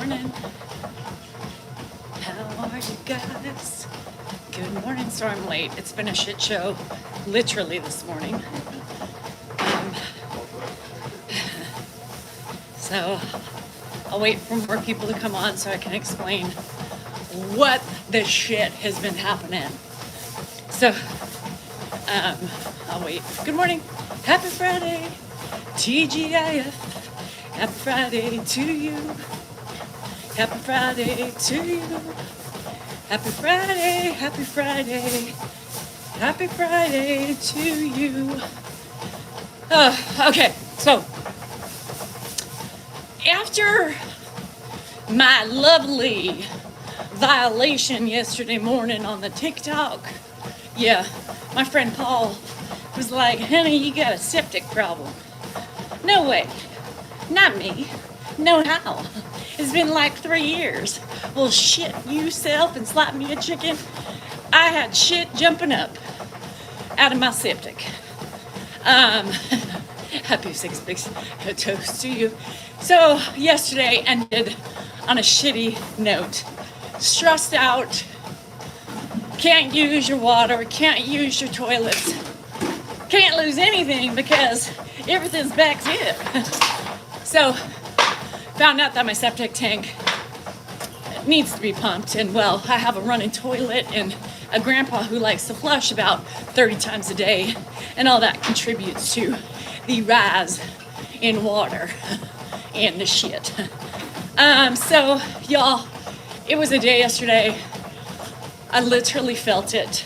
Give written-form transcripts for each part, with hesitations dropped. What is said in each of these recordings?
morning. How are you guys? Good morning. Sorry I'm late. It's been a shit show literally this morning. So I'll wait for more people to come on so I can explain what the shit has been happening. So I'll wait. Good morning. Happy Friday. TGIF. Happy Friday to you. Happy Friday to you. Happy Friday. Happy Friday. Happy Friday to you. Okay, so after my lovely violation yesterday morning on the TikTok, yeah, my friend Paul was like, honey, you got a septic problem. No way. Not me. No how. It's been like 3 years. Well, shit yourself and slap me a chicken. I had shit jumping up out of my septic. Happy 6 weeks. A toast to you. So yesterday ended on a shitty note. Stressed out. Can't use your water. Can't use your toilets. Can't lose anything because everything's backed in. So found out that my septic tank needs to be pumped, and well, I have a running toilet and a grandpa who likes to flush about 30 times a day, and all that contributes to the rise in water and the shit. So y'all, it was a day yesterday. I literally felt it.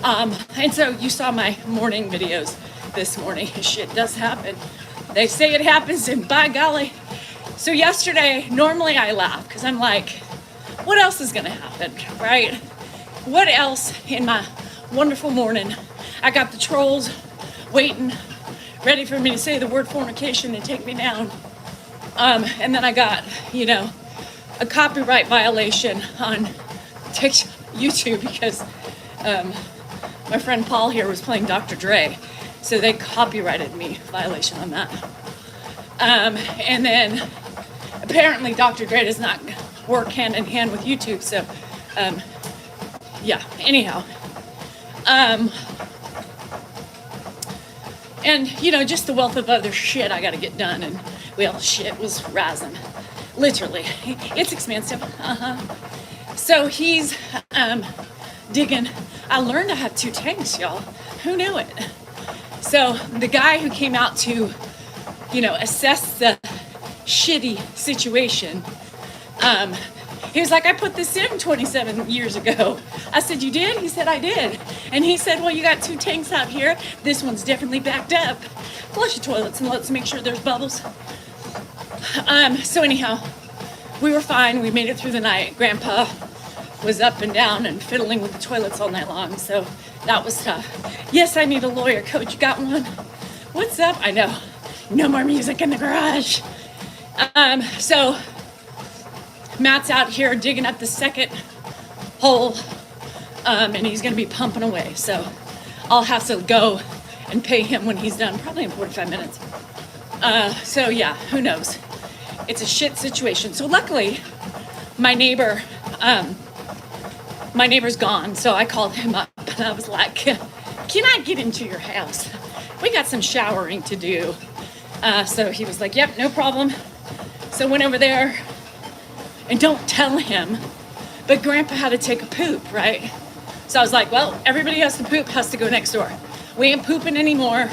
And so you saw my morning videos this morning. Shit does happen. They say it happens, and by golly. So yesterday, normally I laugh because I'm like, what else is gonna happen, right? What else in my wonderful morning? I got the trolls waiting, ready for me to say the word fornication and take me down. And then I got, a copyright violation on YouTube because my friend Paul here was playing Dr. Dre. So they copyrighted me, violation on that. And then apparently Dr. Dre does not work hand in hand with YouTube. So, yeah, anyhow. And, just the wealth of other shit I got to get done. And, well, shit was rising. Literally. It's expensive. So he's digging. I learned I have 2 tanks, y'all. Who knew it? So the guy who came out to, assess the shitty situation, he was like, I put this in 27 years ago. I said, you did? He said, I did. And he said, well, you got 2 tanks out here. This one's definitely backed up. Flush the toilets and let's make sure there's bubbles. So anyhow, we were fine. We made it through the night. Grandpa was up and down and fiddling with the toilets all night long. So that was tough. Yes, I need a lawyer. Coach, you got one? What's up? I know. No more music in the garage. So Matt's out here digging up the second hole, and he's going to be pumping away. So I'll have to go and pay him when he's done, probably in 45 minutes. So yeah, who knows? It's a shit situation. So luckily, my neighbor's gone. So I called him up and I was like, can I get into your house? We got some showering to do. So he was like, yep, no problem. So went over there, and don't tell him, but Grandpa had to take a poop, right? So I was like, well, everybody has to poop, has to go next door. We ain't pooping anymore.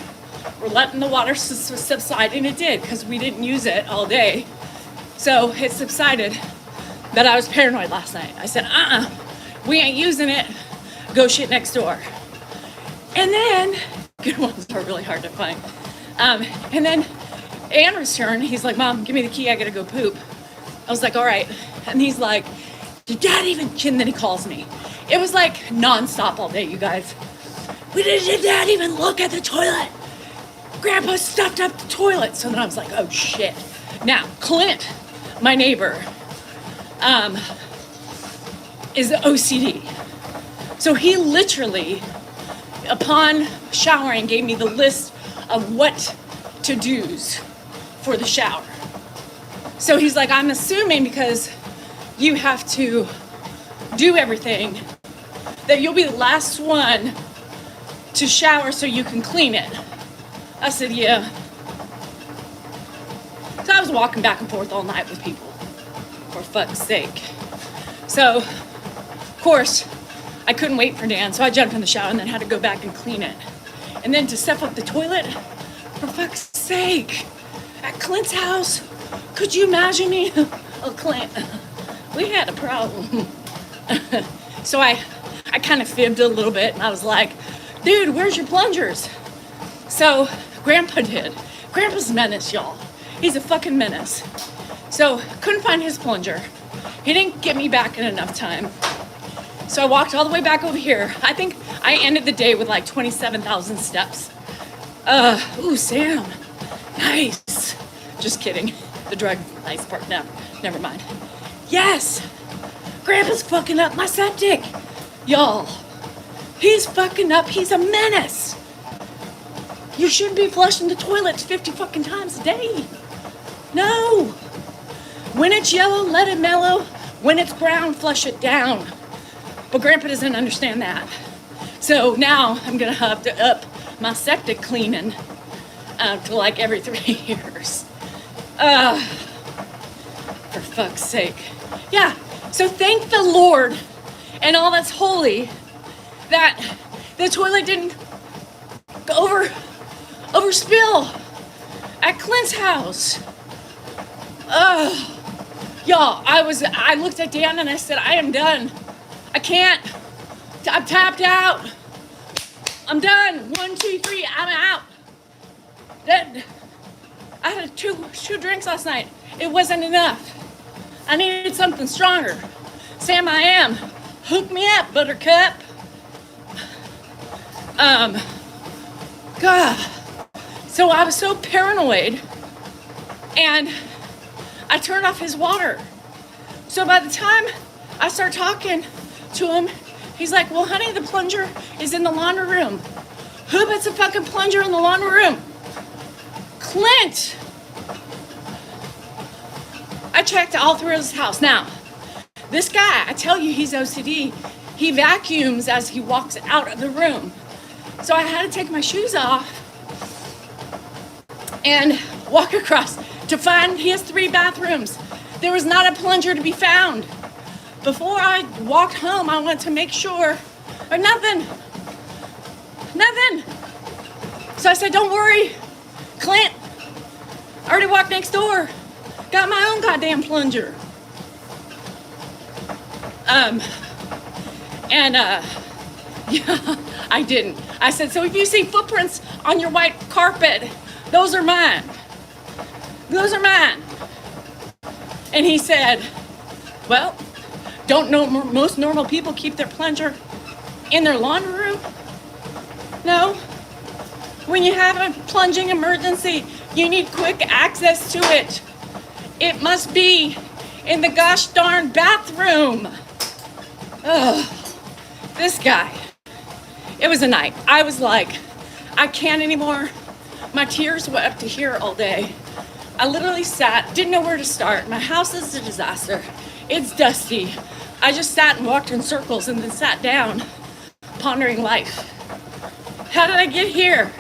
We're letting the water subside, and it did, because we didn't use it all day. So it subsided. But I was paranoid last night. I said, we ain't using it. Go shit next door. And then, good ones are really hard to find. And then Andrew's turn, he's like, Mom, give me the key, I gotta go poop. I was like, all right. And he's like, did Dad even, and then he calls me. It was like nonstop all day, you guys. Did Dad even look at the toilet? Grandpa stuffed up the toilet. So then I was like, oh shit. Now, Clint, my neighbor, is OCD. So he literally, upon showering, gave me the list of what to-dos for the shower. So he's like, I'm assuming because you have to do everything that you'll be the last one to shower so you can clean it. I said, yeah. So I was walking back and forth all night with people, for fuck's sake. So, of course, I couldn't wait for Dan, so I jumped in the shower and then had to go back and clean it. And then to step up the toilet, for fuck's sake, at Clint's house, could you imagine me? Oh, Clint, we had a problem. So I kind of fibbed a little bit, and I was like, dude, where's your plungers? So Grandpa did. Grandpa's a menace, y'all. He's a fucking menace. So couldn't find his plunger. He didn't get me back in enough time. So I walked all the way back over here. I think I ended the day with like 27,000 steps. Ooh, Sam, nice. Just kidding. The drug nice part, no, never mind. Yes, Grandpa's fucking up my septic. Y'all, he's fucking up, he's a menace. You shouldn't be flushing the toilets 50 fucking times a day. No. When it's yellow, let it mellow. When it's brown, flush it down. But Grandpa doesn't understand that. So now I'm gonna have to up my septic cleaning to like every 3 years. For fuck's sake. Yeah, so thank the Lord and all that's holy that the toilet didn't overspill at Clint's house. Y'all, I looked at Dan and I said, I am done. I can't. I'm tapped out. I'm done. 1, 2, 3, I'm out. I had two drinks last night. It wasn't enough. I needed something stronger. Sam, I am. Hook me up, buttercup. God. So I was so paranoid, and I turned off his water. So by the time I start talking to him, he's like, well, honey, the plunger is in the laundry room. Who puts a fucking plunger in the laundry room? Clint. I checked all through his house. Now, this guy, I tell you, he's OCD. He vacuums as he walks out of the room. So I had to take my shoes off and walk across to find, he has 3 bathrooms. There was not a plunger to be found. Before I walked home, I went to make sure, or nothing. So I said, don't worry, Clint, I already walked next door. Got my own goddamn plunger. Yeah, I didn't. I said, so if you see footprints on your white carpet, those are mine. Those are mine. And he said, well, don't most normal people keep their plunger in their laundry room? No. When you have a plunging emergency, you need quick access to it. It must be in the gosh darn bathroom. Ugh. This guy. It was a night. I was like, I can't anymore. My tears were up to here all day. I literally sat, didn't know where to start. My house is a disaster. It's dusty. I just sat and walked in circles and then sat down, pondering life. How did I get here?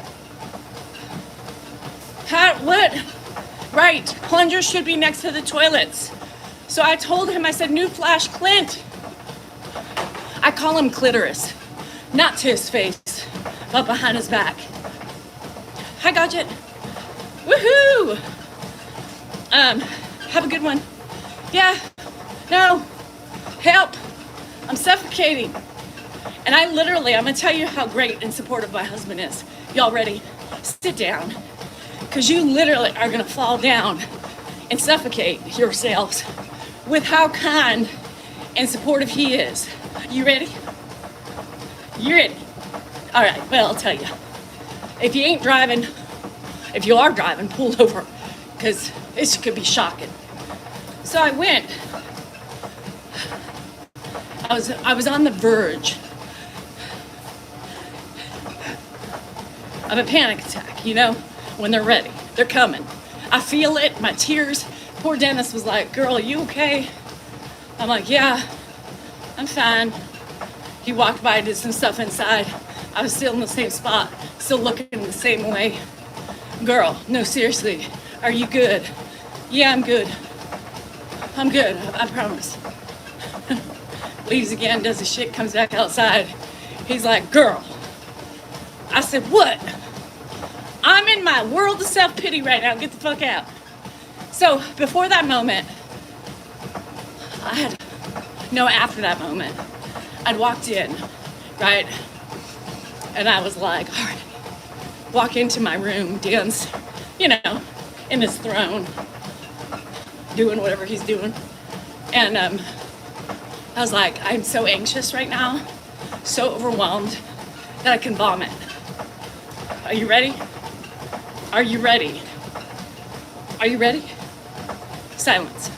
What? Right, plungers should be next to the toilets. So I told him, I said, newsflash, Clint. I call him clitoris, not to his face, but behind his back. Hi, Gadget. Woohoo! Have a good one. Yeah, no, help, I'm suffocating. And I literally, I'm gonna tell you how great and supportive my husband is. Y'all ready? Sit down, because you literally are gonna fall down and suffocate yourselves with how kind and supportive he is. You ready? You ready? All right, well, I'll tell you. If you ain't driving, if you are driving, pull over, because this could be shocking. So I went. I was on the verge of a panic attack, you know, when they're ready. They're coming. I feel it, my tears Poor Dennis was like, girl, you okay? I'm like, yeah, I'm fine. He walked by, did some stuff inside. I was still in the same spot, still looking the same way. Girl, no, seriously, are you good? Yeah, I'm good. I'm good, I promise. Leaves again, does his shit, comes back outside. He's like, girl. I said, what? I'm in my world of self-pity right now, get the fuck out. So before that moment, after that moment, I'd walked in, right? And I was like, all right, walk into my room, Dan's, in his throne, doing whatever he's doing. And I was like, I'm so anxious right now, so overwhelmed that I can vomit. Are you ready? Are you ready? Are you ready? Silence.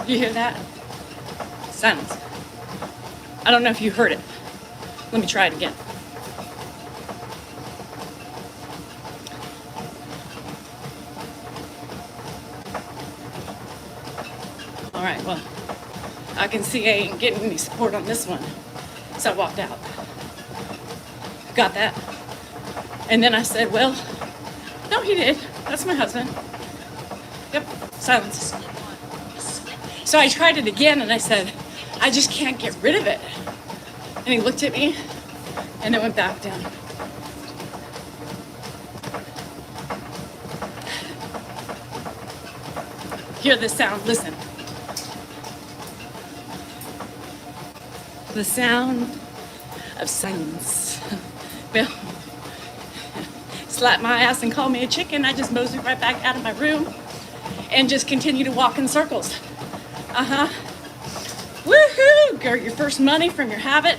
You hear that? Silence. I don't know if you heard it. Let me try it again. All right, well, I can see I ain't getting any support on this one. So I walked out. Got that? And then I said, well, no, he did. That's my husband. Yep, silence. So I tried it again and I said, I just can't get rid of it. And he looked at me and then went back down. Hear this sound, listen. The sound of silence. Well, slap my ass and call me a chicken. I just moseyed right back out of my room and just continue to walk in circles. Woohoo! Got your first money from your habit.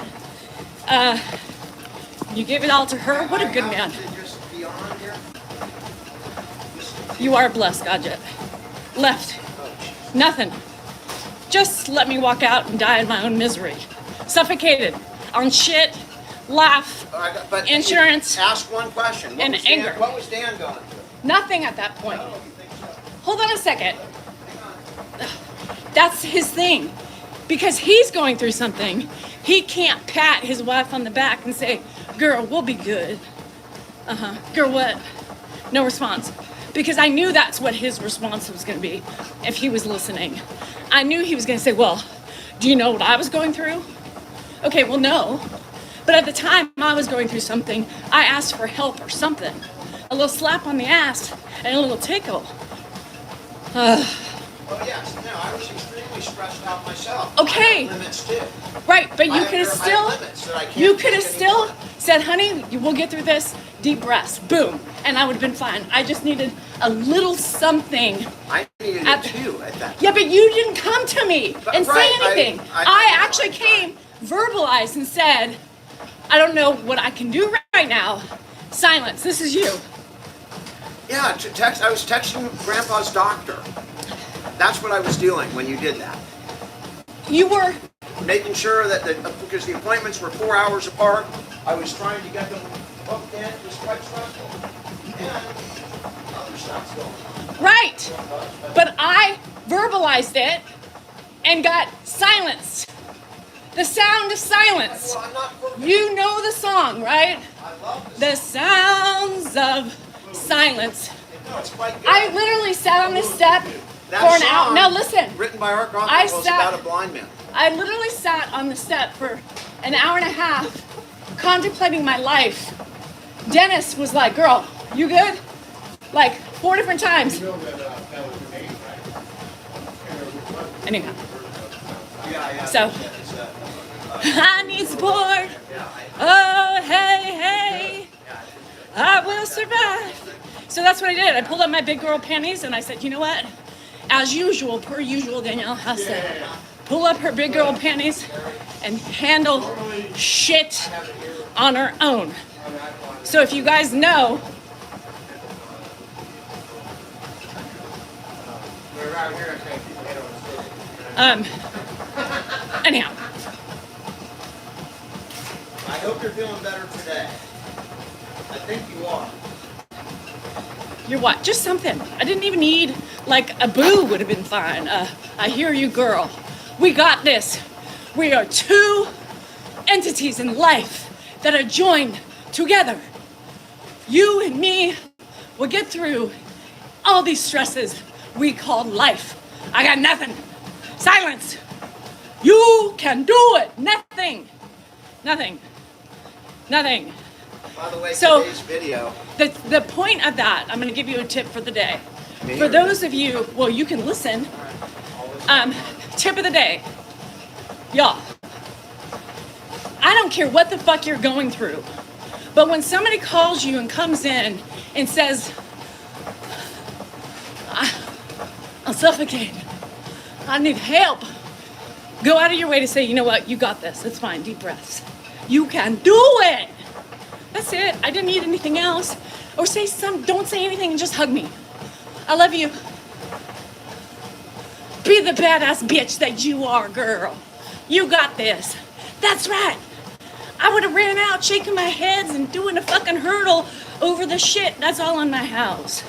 You gave it all to her. What a good man. You are blessed, Gadget. Left. Nothing. Just let me walk out and die in my own misery. Suffocated on shit, laugh, but insurance. Ask one question. And anger. What was Dan going through? Nothing at that point. Hold on a second. That's his thing. Because he's going through something. He can't pat his wife on the back and say, girl, we'll be good. Girl, what? No response. Because I knew that's what his response was going to be if he was listening. I knew he was going to say, well, do you know what I was going through? Okay, well, no. But at the time I was going through something, I asked for help or something. A little slap on the ass and a little tickle. Well, yes. No, I was extremely stressed out myself. Okay. I have limits too. Right, but you could have still said, honey, we'll get through this. Deep breaths. Boom. And I would have been fine. I just needed a little something. I needed it too at that time. Yeah, but you didn't come to me and say anything. I actually came, verbalized, and said, I don't know what I can do right now. Silence. This is you. Yeah, I was texting Grandpa's doctor. That's what I was doing when you did that. You were making sure that because the appointments were 4 hours apart, I was trying to get them booked in. It was quite stressful. And other stuff's going on. Right. But I verbalized it and got silenced. The sound of silence. You know the song, right? I love the sounds of silence. No, it's quite good. I literally sat on this step That for an song, hour. Now listen. Written by Art Rothko, was about a blind man. I literally sat on the step for an hour and a half contemplating my life. Dennis was like, girl, you good? Like 4 different times. You know that was your name, right? Anyhow. Yeah. So, I need support. Oh, hey. I will survive. So that's what I did. I pulled up my big girl panties and I said, you know what? As usual, per usual, Danielle has to pull up her big girl panties and handle shit on her own. So if you guys know, anyhow. I hope you're feeling better today. think you are. You're what? Just something. I didn't even need, like, a boo would have been fine. I hear you, girl. We got this. We are two entities in life that are joined together. You and me will get through all these stresses we call life. I got nothing. Silence. You can do it. Nothing. Nothing. Nothing. By the way, So- today's video. The point of that, I'm going to give you a tip for the day. Me For or those of you, well, you can listen. Tip of the day. Y'all, I don't care what the fuck you're going through, but when somebody calls you and comes in and says, I'm suffocating, I need help, go out of your way to say, you know what, you got this, it's fine, deep breaths. You can do it. That's it. I didn't need anything else. Or don't say anything and just hug me. I love you. Be the badass bitch that you are, girl. You got this. That's right. I would have ran out shaking my heads and doing a fucking hurdle over the shit that's all in my house.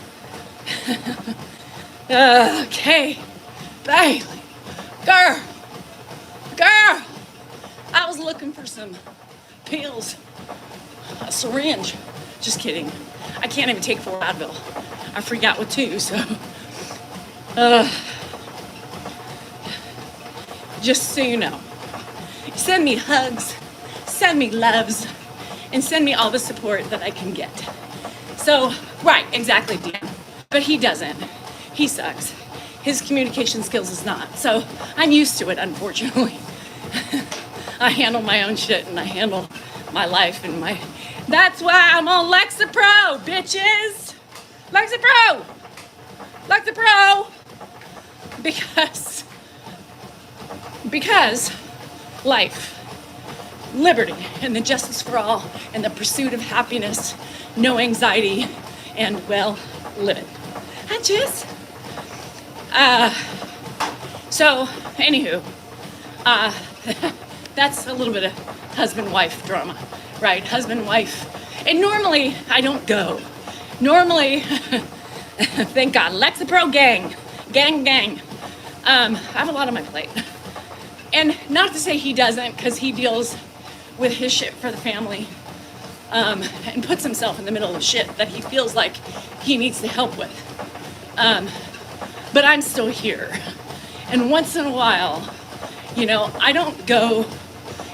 Okay. Bailey. Girl. I was looking for some pills. A syringe. Just kidding. I can't even take 4 Advil. I freak out with 2, so. Just so you know. Send me hugs, send me loves, and send me all the support that I can get. So, right, exactly, Dan. But he doesn't. He sucks. His communication skills is not. So, I'm used to it, unfortunately. I handle my own shit and I handle my life and my... That's why I'm on Lexapro, bitches! Lexapro! Because life, liberty, and the justice for all, and the pursuit of happiness, no anxiety, and, well, live it. I just... So, anywho, that's a little bit of husband-wife drama, right? Husband-wife. And normally, I don't go. Normally, thank God, Lexapro gang. Gang. I have a lot on my plate. And not to say he doesn't, because he deals with his shit for the family, and puts himself in the middle of shit that he feels like he needs the help with. But I'm still here. And once in a while, you know, I don't go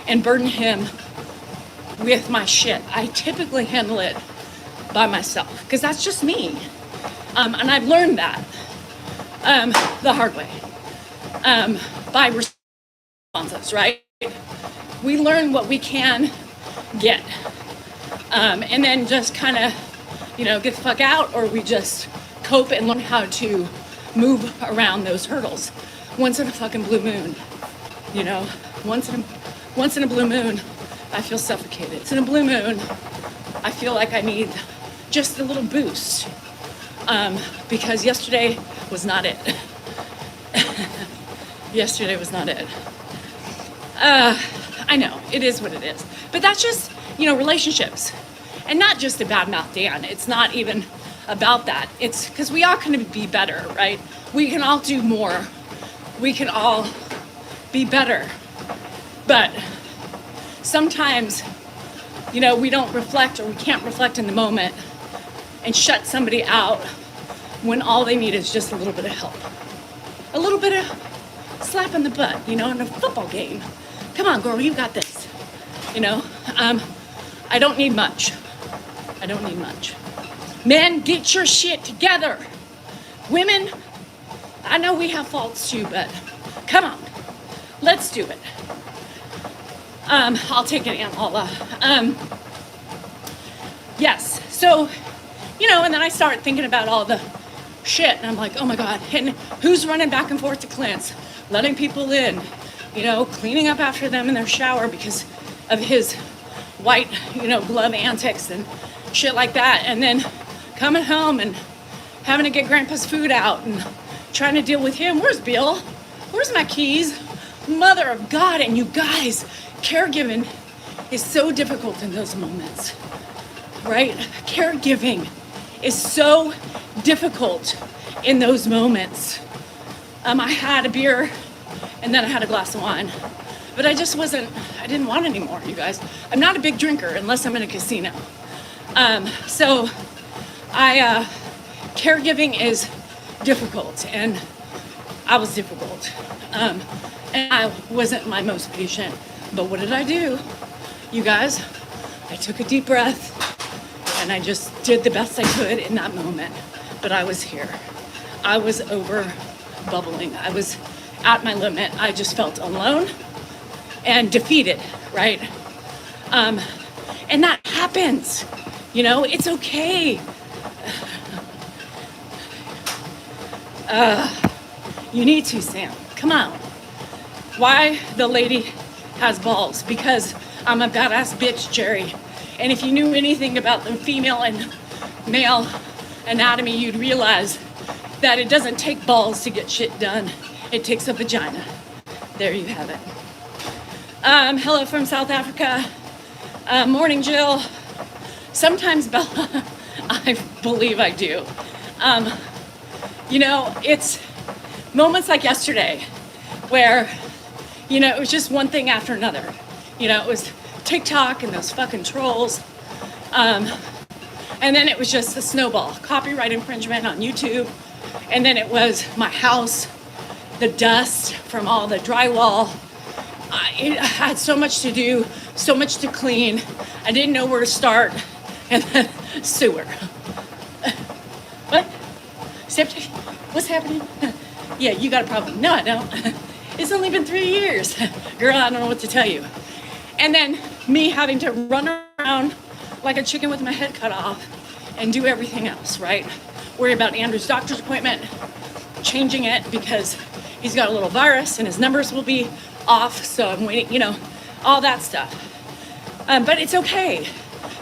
and burden him with my shit. I typically handle it by myself, because that's just me. And I've learned that the hard way. By responses, right? We learn what we can get. And then just kind of, you know, get the fuck out, or we just cope and learn how to move around those hurdles. Once in a fucking blue moon, you know, once in a blue moon, I feel suffocated. Once in a blue moon, I feel like I need just a little boost, because yesterday was not it. Yesterday was not it. I know, it is what it is. But that's just, you know, relationships. And not just a badmouth Dan. It's not even about that. It's because we all can be better, right? We can all do more. We can all be better. But sometimes, you know, we don't reflect, or we can't reflect in the moment and shut somebody out when all they need is just a little bit of help. A little bit of slap in the butt, you know, in a football game. Come on, girl, you got this. You know, I don't need much. I don't need much. Men, get your shit together. Women, I know we have faults too, but come on, let's do it. I'll take it, Aunt Paula. Yes, so, you know, and then I start thinking about all the shit, and I'm like, oh my God, and who's running back and forth to Clint's, letting people in, you know, cleaning up after them in their shower because of his white, you know, glove antics and shit like that, and then coming home and having to get Grandpa's food out and trying to deal with him. Where's Bill? Where's my keys? Mother of God. And you guys, caregiving is so difficult in those moments. right? Caregiving is so difficult in those moments. I had a beer and then I had a glass of wine, but I didn't want any more, you guys. I'm not a big drinker unless I'm in a casino. So caregiving is difficult, and I was difficult. And I wasn't my most patient, but what did I do? You guys, I took a deep breath and I just did the best I could in that moment, but I was here. I was over bubbling. I was at my limit. I just felt alone and defeated, right? And that happens, it's okay. You need to, Sam. Come on. Why the lady has balls? Because I'm a badass bitch, Jerry. And if you knew anything about the female and male anatomy, you'd realize that it doesn't take balls to get shit done. It takes a vagina. There you have it. Hello from South Africa. Morning, Jill. Sometimes, Bella, I believe I do. It's moments like yesterday where, it was just one thing after another. It was TikTok and those fucking trolls. And then it was just a snowball. Copyright infringement on YouTube. And then it was my house, the dust from all the drywall. I had so much to do, so much to clean. I didn't know where to start. And then sewer. What? Septic? What's happening? Yeah, you got a problem. No, I don't. It's only been 3 years. Girl, I don't know what to tell you. And then me having to run around like a chicken with my head cut off and do everything else, right? Worry about Andrew's doctor's appointment, changing it because he's got a little virus and his numbers will be off. So I'm waiting, all that stuff. But it's okay.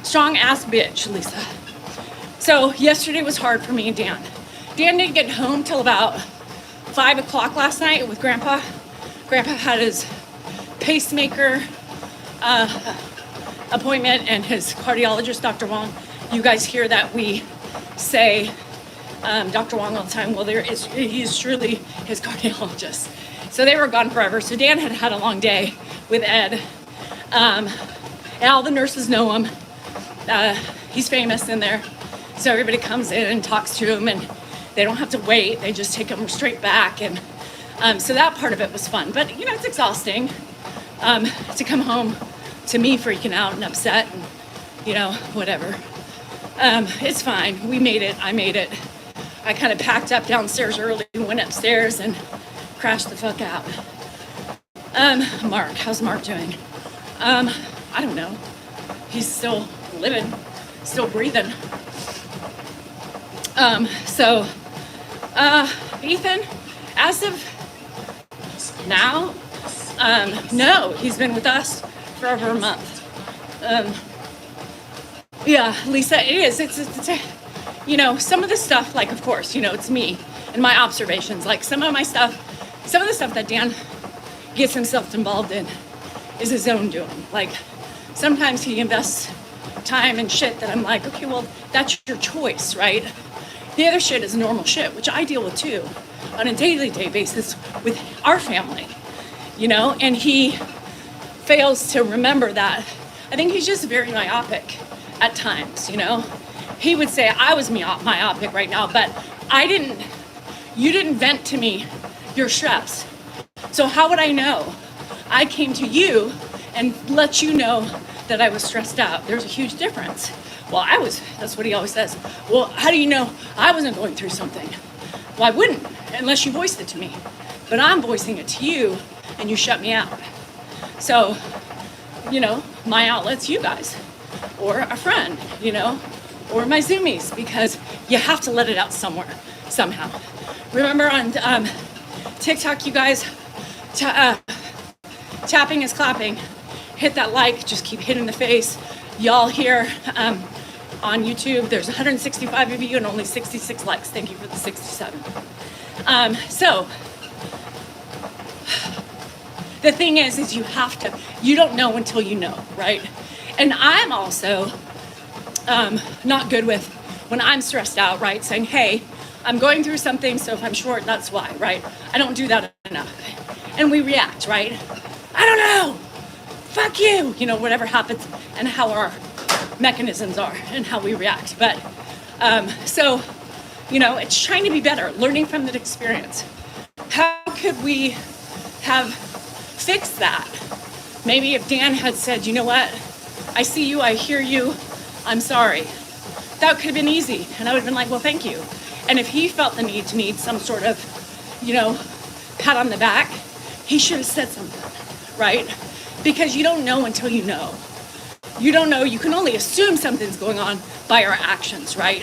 Strong ass bitch, Lisa. So yesterday was hard for me and Dan. Dan didn't get home till about 5 o'clock last night with Grandpa. Grandpa had his pacemaker appointment and his cardiologist, Dr. Wong. You guys hear that we say Dr. Wong all the time. Well, he's truly his cardiologist. So they were gone forever. So Dan had a long day with Ed. And all the nurses know him. He's famous in there. So everybody comes in and talks to him, and they don't have to wait. They just take him straight back. And so that part of it was fun. But, it's exhausting to come home to me freaking out and upset and, whatever. It's fine. We made it. I made it. I kind of packed up downstairs early, went upstairs, and crashed the fuck out. Mark, how's Mark doing? I don't know. He's still living, still breathing. Ethan, as of now, no, he's been with us for over a month. Yeah, Lisa, it is. It's some of the stuff, like, of course, it's me and my observations. Like some of the stuff that Dan gets himself involved in is his own doing. Like sometimes he invests time and shit that I'm like, okay, well, that's your choice, right? The other shit is normal shit, which I deal with too on a daily basis with our family, and he fails to remember that. I think he's just very myopic at times, He would say I was myopic right now, but you didn't vent to me your stress. So how would I know? I came to you and let you know that I was stressed out. There's a huge difference. Well, that's what he always says. Well, how do you know I wasn't going through something? Well, I wouldn't unless you voiced it to me. But I'm voicing it to you and you shut me out. So, my outlet's you guys or a friend, or my Zoomies, because you have to let it out somewhere, somehow. Remember on TikTok, you guys, tapping is clapping. Hit that like, just keep hitting the face. Y'all here on YouTube, there's 165 of you and only 66 likes. Thank you for the 67. So the thing is you don't know until you know, right? And I'm also not good with when I'm stressed out, right? Saying, hey, I'm going through something, so if I'm short, that's why, right? I don't do that enough. And we react, right? I don't know. Fuck you. You know, whatever happens and how our mechanisms are and how we react. But so, you know, it's trying to be better, learning from that experience. How could we have fixed that? Maybe if Dan had said, you know what, I see you, I hear you, I'm sorry. That could have been easy. And I would have been like, well, thank you. And if he felt the need to need some sort of, you know, pat on the back, he should have said something, right? Because you don't know until you know. You don't know, you can only assume something's going on by our actions, right?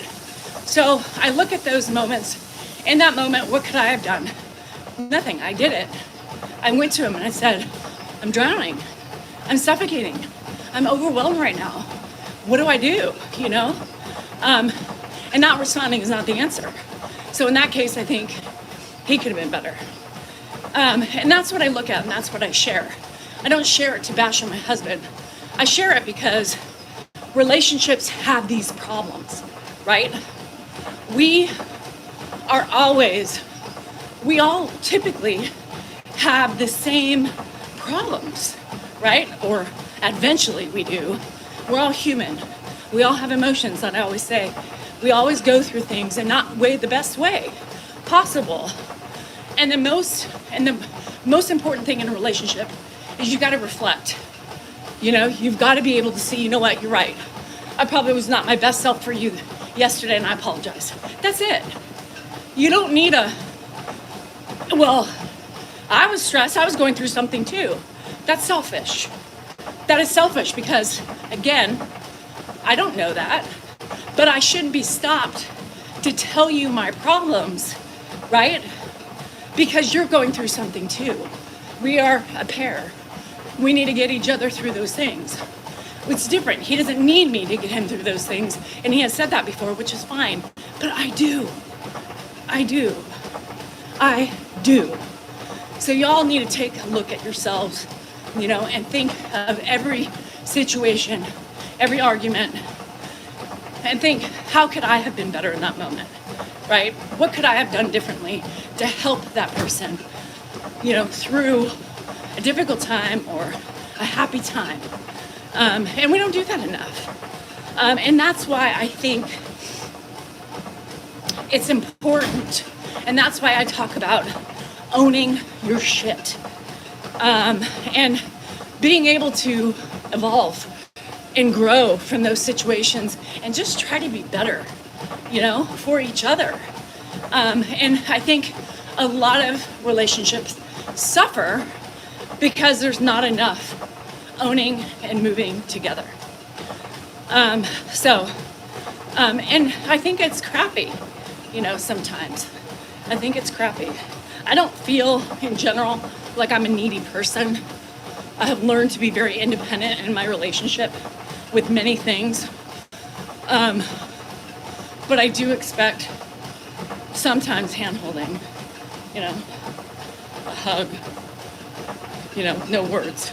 So I look at those moments. In that moment, what could I have done? Nothing, I did it. I went to him and I said, I'm drowning. I'm suffocating. I'm overwhelmed right now. What do I do, you know? And not responding is not the answer. So in that case, I think he could have been better. And that's what I look at and that's what I share. I don't share it to bash on my husband. I share it because relationships have these problems, right? We all typically have the same problems, right? Or eventually we do. We're all human. We all have emotions, and I always say, we always go through things and not the best way possible. And the most important thing in a relationship is you got to reflect. You know, you've got to be able to see, you know what, you're right. I probably was not my best self for you yesterday, and I apologize. That's it. You don't need well, I was stressed. I was going through something too. That's selfish. That is selfish because, again, I don't know that, but I shouldn't be stopped to tell you my problems, right? Because you're going through something too. We are a pair. We need to get each other through those things. It's different. He doesn't need me to get him through those things, and he has said that before, which is fine, but I do. So y'all need to take a look at yourselves, you know, and think of every situation, every argument, and think, how could I have been better in that moment, right? What could I have done differently to help that person, you know, through a difficult time or a happy time? And we don't do that enough. And that's why I think it's important. And that's why I talk about owning your shit. And being able to evolve and grow from those situations and just try to be better, you know, for each other. And I think a lot of relationships suffer because there's not enough owning and moving together. And I think it's crappy, you know, sometimes. I think it's crappy. I don't feel, in general, like I'm a needy person. I have learned to be very independent in my relationship with many things. But I do expect sometimes hand-holding, you know, a hug, you know, no words.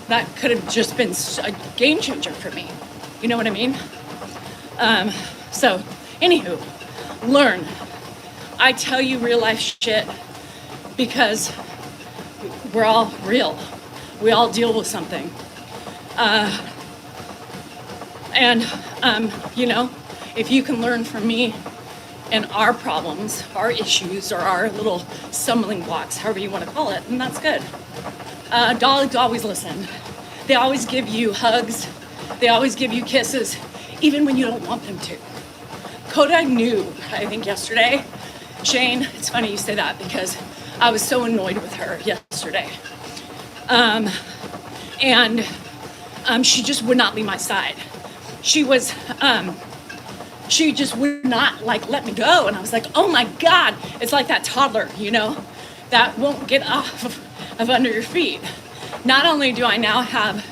That could have just been a game changer for me. You know what I mean? So, anywho, learn. I tell you real life shit because we're all real. We all deal with something. You know, if you can learn from me and our problems, our issues, or our little stumbling blocks, however you want to call it, then that's good. Dogs always listen. They always give you hugs. They always give you kisses, even when you don't want them to. Coda knew, I think yesterday, Shane, it's funny you say that because I was so annoyed with her yesterday. She just would not leave my side. She just would not let me go. And I was like, oh my God, it's like that toddler, you know, that won't get off of under your feet. Not only do I now have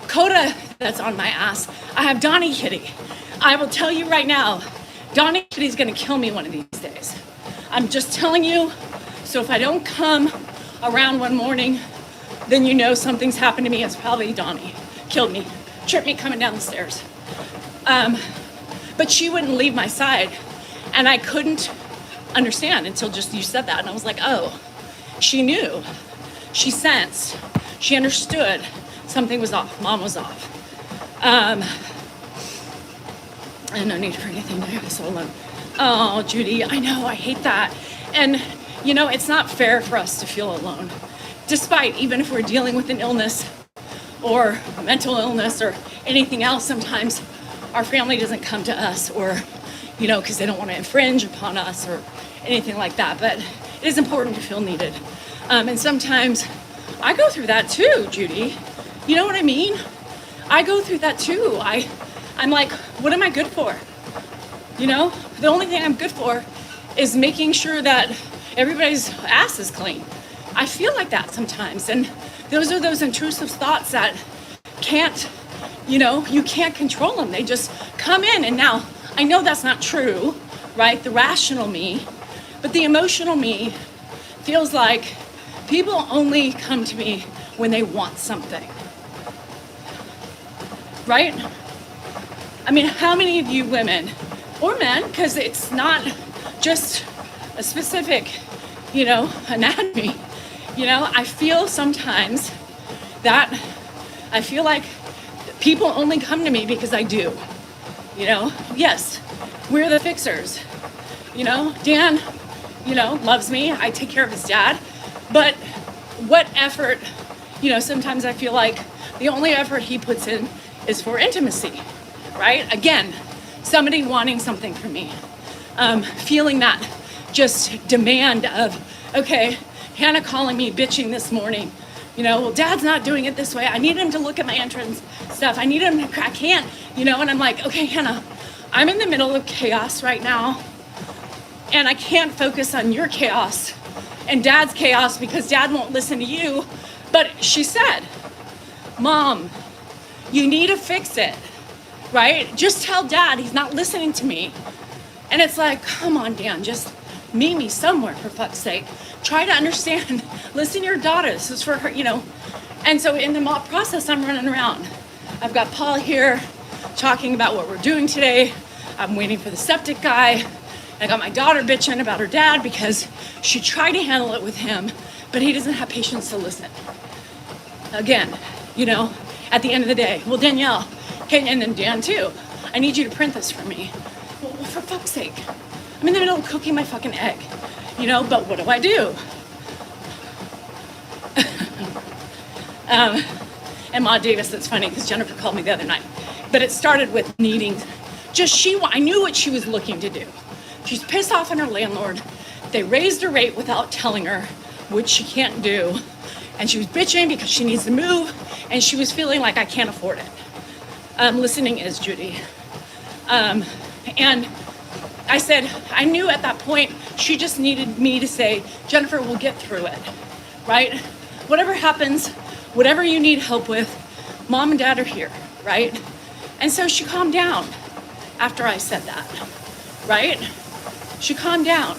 Coda that's on my ass, I have Donnie Kitty. I will tell you right now, Donnie Kitty's gonna kill me one of these days. I'm just telling you, so if I don't come around one morning, then you know something's happened to me. It's probably Donnie. Killed me, tripped me coming down the stairs. But she wouldn't leave my side. And I couldn't understand until just you said that. And I was like, oh, she knew. She sensed. She understood something was off. Mom was off. And no need for anything to be so alone. Oh, Judy, I know, I hate that. And, you know, it's not fair for us to feel alone. Despite, even if we're dealing with an illness or mental illness or anything else, sometimes our family doesn't come to us or, you know, because they don't want to infringe upon us or anything like that. But it is important to feel needed. And sometimes I go through that too, Judy. You know what I mean? I go through that too. I'm like, what am I good for? You know, the only thing I'm good for is making sure that everybody's ass is clean. I feel like that sometimes. And those are those intrusive thoughts that can't, you know, you can't control them. They just come in. And now I know that's not true, right? The rational me, but the emotional me feels like people only come to me when they want something, right? I mean, how many of you women or men, because it's not just a specific, you know, anatomy, you know, I feel sometimes that I feel like people only come to me because I do, you know. Yes, we're the fixers, you know. Dan, you know, loves me. I take care of his dad, but what effort, you know, sometimes I feel like the only effort he puts in is for intimacy, right? Again, somebody wanting something from me, feeling that just demand of, okay, Hannah calling me bitching this morning, you know, well, Dad's not doing it this way. I need him to look at my entrance stuff. I need him to, I can't, you know, and I'm like, okay, Hannah, I'm in the middle of chaos right now, and I can't focus on your chaos and Dad's chaos because Dad won't listen to you. But she said, Mom, you need to fix it, right? Just tell Dad he's not listening to me. And it's like, come on, Dan, just meet me somewhere, for fuck's sake. Try to understand. Listen to your daughter. This is for her, you know. And so in the process, I'm running around. I've got Paul here talking about what we're doing today. I'm waiting for the septic guy. I got my daughter bitching about her dad because she tried to handle it with him, but he doesn't have patience to listen. Again, you know, at the end of the day, well, Danielle, and then Dan too, I need you to print this for me. Well, for fuck's sake, I'm in the middle of cooking my fucking egg, you know, but what do? And Ma Davis, that's funny because Jennifer called me the other night, but it started with needing, I knew what she was looking to do. She's pissed off on her landlord. They raised her rate without telling her, which she can't do. And she was bitching because she needs to move, and she was feeling like I can't afford it. Listening is Judy. And I said, I knew at that point, she just needed me to say, Jennifer, we'll get through it, right? Whatever happens, whatever you need help with, Mom and Dad are here, right? And so she calmed down after I said that, right? She calmed down.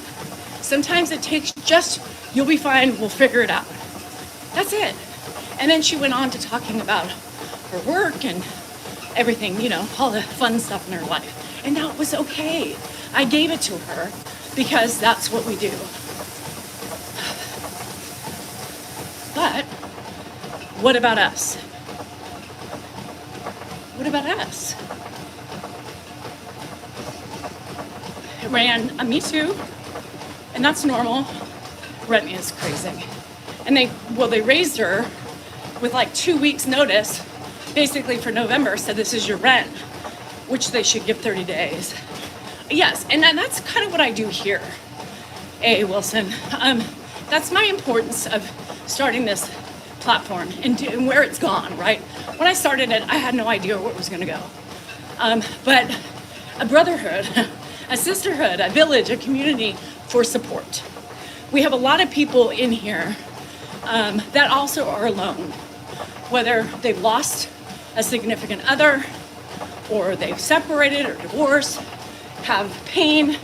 Sometimes it takes just, you'll be fine, we'll figure it out. That's it. And then she went on to talking about her work and everything, you know, all the fun stuff in her life. And that was okay. I gave it to her because that's what we do. But what about us? What about us? It ran a Me Too, and that's normal. Rent is crazy. And they raised her with like 2 weeks notice, basically for November, said this is your rent, which they should give 30 days. Yes, and that's kind of what I do here, A. Wilson. That's my importance of starting this platform and where it's gone, right? When I started it, I had no idea where it was gonna go. But a brotherhood, a sisterhood, a village, a community for support. We have a lot of people in here that also are alone, whether they've lost a significant other, or they've separated or divorced, have pain,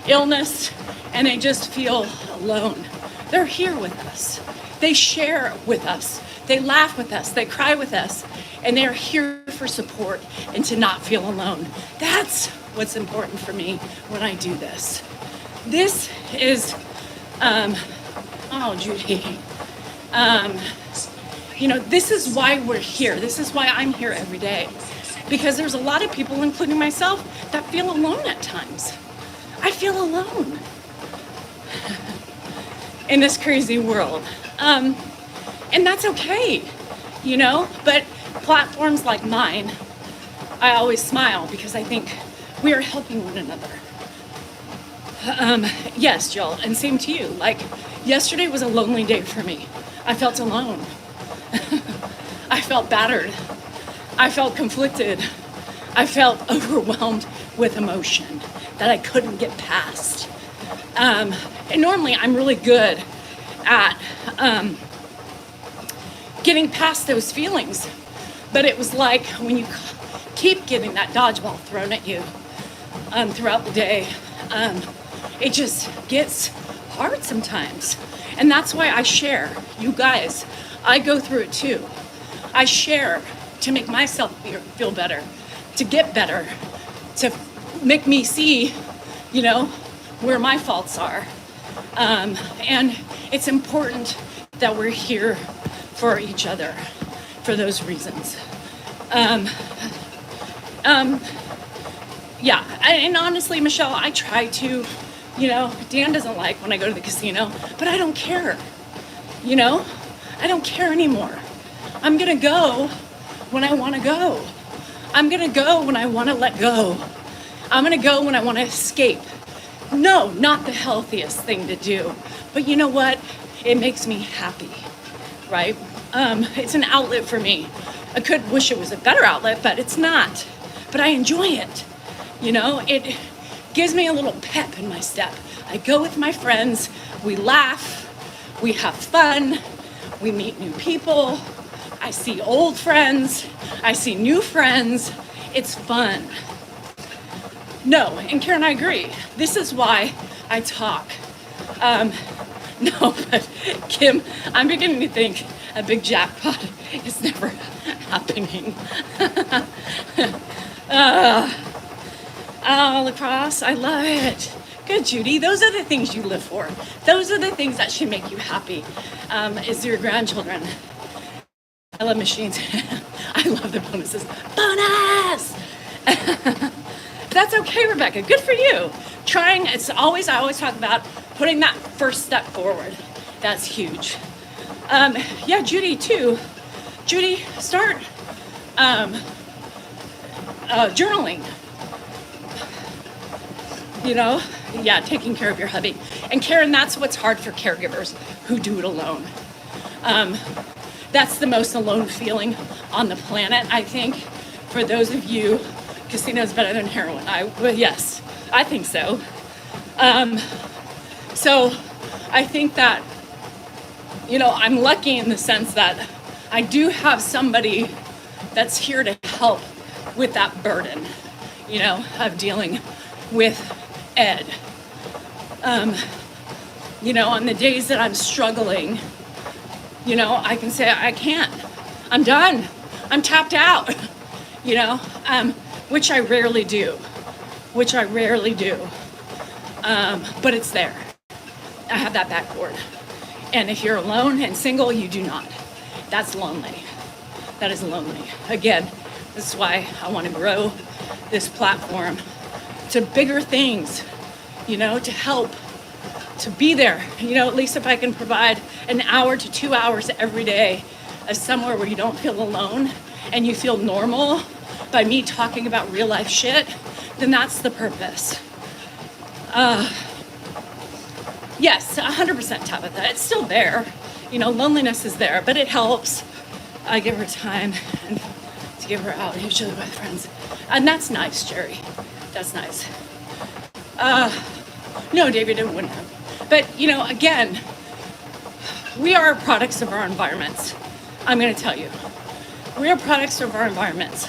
illness, and they just feel alone. They're here with us. They share with us. They laugh with us. They cry with us. And they're here for support and to not feel alone. That's what's important for me when I do this. This is, oh, Judy. You know, this is why we're here. This is why I'm here every day. Because there's a lot of people, including myself, that feel alone at times. I feel alone in this crazy world. And that's okay, you know? But platforms like mine, I always smile because I think we are helping one another. Yes, Jill, and same to you. Like, yesterday was a lonely day for me. I felt alone. I felt battered. I felt conflicted. I felt overwhelmed with emotion that I couldn't get past. And normally I'm really good at getting past those feelings. But it was like when you keep getting that dodgeball thrown at you throughout the day, it just gets hard sometimes. And that's why I share. You guys, I go through it too. I share to make myself feel better, to get better, to make me see, you know, where my faults are. And it's important that we're here for each other for those reasons. Yeah, and honestly, Michelle, I try to, you know, Dan doesn't like when I go to the casino, but I don't care, you know? I don't care anymore. I'm gonna go when I wanna go. I'm gonna go when I wanna let go. I'm gonna go when I wanna escape. No, not the healthiest thing to do, but you know what? It makes me happy, right? It's an outlet for me. I could wish it was a better outlet, but it's not. But I enjoy it. You know, it gives me a little pep in my step. I go with my friends, we laugh, we have fun, we meet new people, I see old friends, I see new friends, it's fun. No, and Karen, I agree. This is why I talk. No, but Kim, I'm beginning to think a big jackpot is never happening. Oh, lacrosse, I love it. Good, Judy. Those are the things you live for. Those are the things that should make you happy, is your grandchildren. I love machines. I love the bonuses. Bonus! That's okay, Rebecca. Good for you. Trying, I always talk about putting that first step forward. That's huge. Yeah, Judy, too. Judy, start journaling. You know, yeah, taking care of your hubby. And Karen, that's what's hard for caregivers who do it alone. That's the most alone feeling on the planet, I think. For those of you, casino's better than heroin. Yes, I think so. So I think that, you know, I'm lucky in the sense that I do have somebody that's here to help with that burden, you know, of dealing with Ed. You know, on the days that I'm struggling, you know, I can say, I can't. I'm done. I'm tapped out, you know, which I rarely do. But it's there. I have that backboard. And if you're alone and single, you do not. That's lonely. That is lonely. Again, this is why I want to grow this platform to bigger things, you know, to help, to be there. You know, at least if I can provide an hour to 2 hours every day of somewhere where you don't feel alone and you feel normal by me talking about real life shit, then that's the purpose. Yes, 100% Tabitha. It's still there. You know, loneliness is there, but it helps. I give her time and to give her out, usually with friends. And that's nice, Jerry. That's nice. No, David, it wouldn't have. But, you know, again, we are products of our environments. I'm going to tell you. We are products of our environments.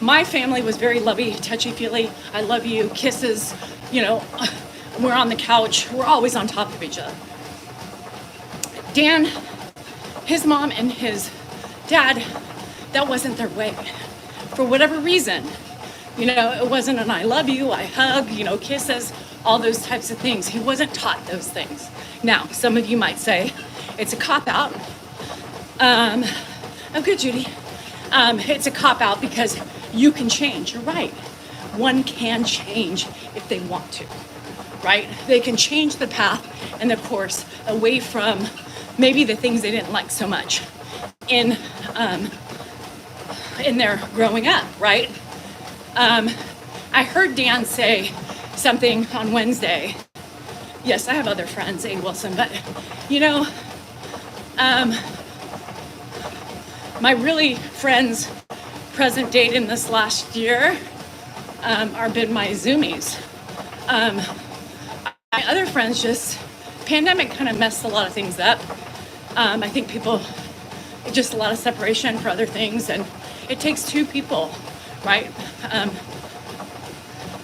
My family was very lovey, touchy-feely. I love you, kisses, you know, we're on the couch. We're always on top of each other. Dan, his mom and his dad, that wasn't their way. for whatever reason, it wasn't an I love you, I hug, kisses, all those types of things. He wasn't taught those things. Now, some of you might say it's a cop-out. Oh, good, Judy. It's a cop-out because you can change. You're right. One can change if they want to, right? They can change the path and the course away from maybe the things they didn't like so much in their growing up, right? I heard Dan say something on Wednesday. Yes, I have other friends, A. Wilson, but my really friends present date in this last year are been my Zoomies. My other friends pandemic kind of messed a lot of things up. I think just a lot of separation for other things, and it takes two people, right,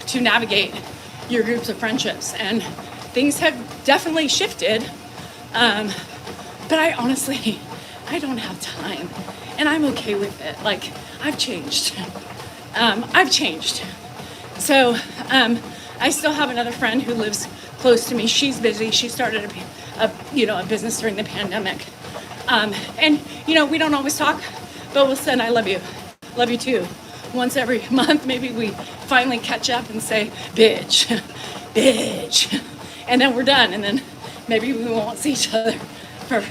to navigate your groups of friendships, and things have definitely shifted, but I honestly don't have time, and I'm okay with it. Like, I've changed. So I still have another friend who lives close to me. She's busy. She started a business during the pandemic. And we don't always talk, but we'll send I love you too. Once every month, maybe we finally catch up and say, bitch, and then we're done. And then maybe we won't see each other for,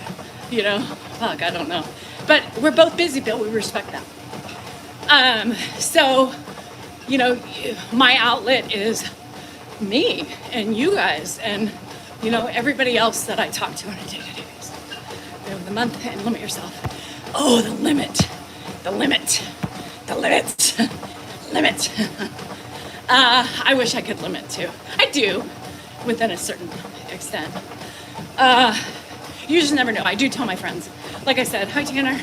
I don't know. But we're both busy, but we respect that. So, my outlet is me and you guys and, everybody else that I talk to on a day-to-day basis. The month and limit yourself. Oh, the limit. I wish I could limit too. I do, within a certain extent. You just never know. I do tell my friends. Like I said, hi Tanner,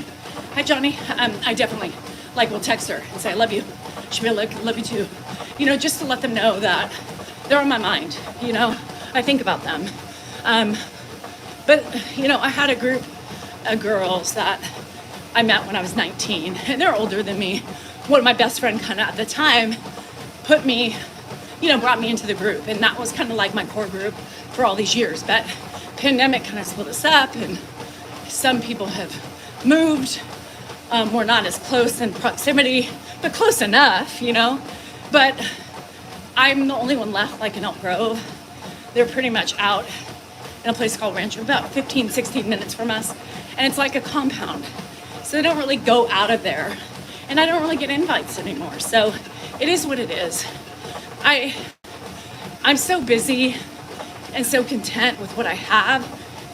hi Johnny. I definitely will text her and say I love you. She'll be like, love you too. Just to let them know that they're on my mind. I think about them. But I had a group of girls that I met when I was 19, and they're older than me. One of my best friend kind of at the time brought me into the group, and that was kind of like my core group for all these years. But pandemic kind of split us up, and some people have moved. We're not as close in proximity, but close enough, But I'm the only one left, like in Elk Grove. They're pretty much out in a place called Rancho, about 15, 16 minutes from us. And it's like a compound. So they don't really go out of there. And I don't really get invites anymore. So it is what it is. I'm so busy and so content with what I have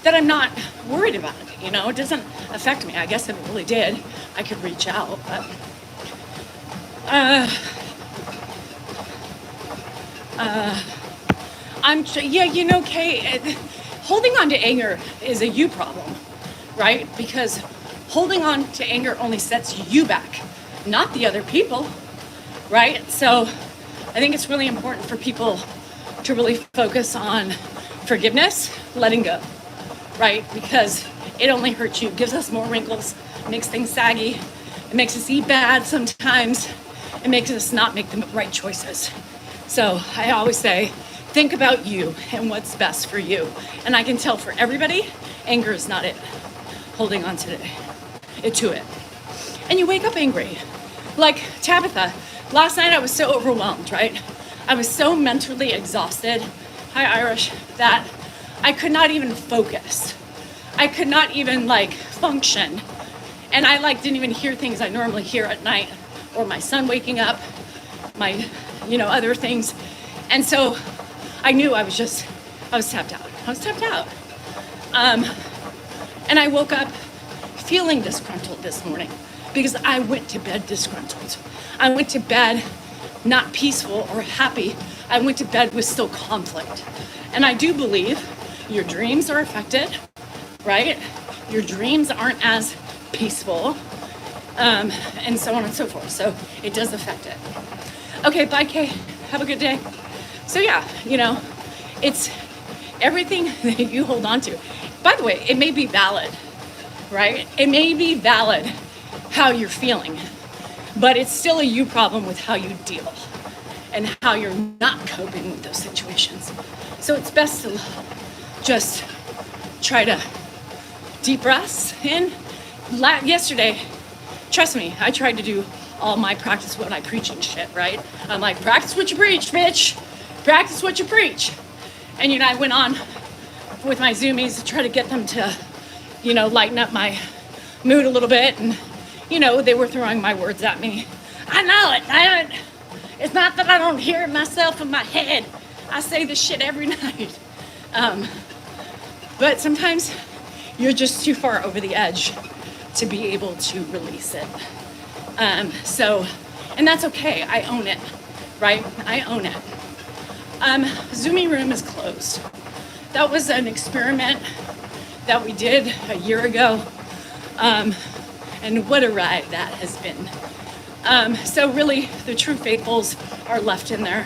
that I'm not worried about it. It doesn't affect me. I guess if it really did, I could reach out. But Kay, holding on to anger is a you problem, right? Because holding on to anger only sets you back, not the other people, right? So I think it's really important for people to really focus on forgiveness, letting go, right? Because it only hurts you, gives us more wrinkles, makes things saggy, it makes us eat bad sometimes, it makes us not make the right choices. So I always say, think about you and what's best for you. And I can tell for everybody, anger is not it. Holding on to it. And you wake up angry. Like Tabitha, last night I was so overwhelmed, right? I was so mentally exhausted, hi Irish, that I could not even focus. I could not even function. And I didn't even hear things I normally hear at night, or my son waking up, my other things. And so I knew I was tapped out. And I woke up feeling disgruntled this morning because I went to bed disgruntled. I went to bed not peaceful or happy. I went to bed with still conflict. And I do believe your dreams are affected, right? Your dreams aren't as peaceful, and so on and so forth. So it does affect it. Okay, bye, Kay. Have a good day. So yeah, it's everything that you hold on to. By the way, it may be valid, right? It may be valid how you're feeling. But it's still a you problem with how you deal and how you're not coping with those situations. So it's best to just try to deep breaths in. Yesterday, trust me, I tried to do all my practice what I preach and shit, right? I'm like, practice what you preach, bitch. Practice what you preach. And, I went on with my Zoomies to try to get them to, lighten up my mood a little bit. And, they were throwing my words at me. I know it. It's not that I don't hear it myself in my head. I say this shit every night. But sometimes you're just too far over the edge to be able to release it. And that's okay. I own it, right? I own it. Zooming room is closed. That was an experiment that we did a year ago. And what a ride that has been. So really, the true faithfuls are left in there.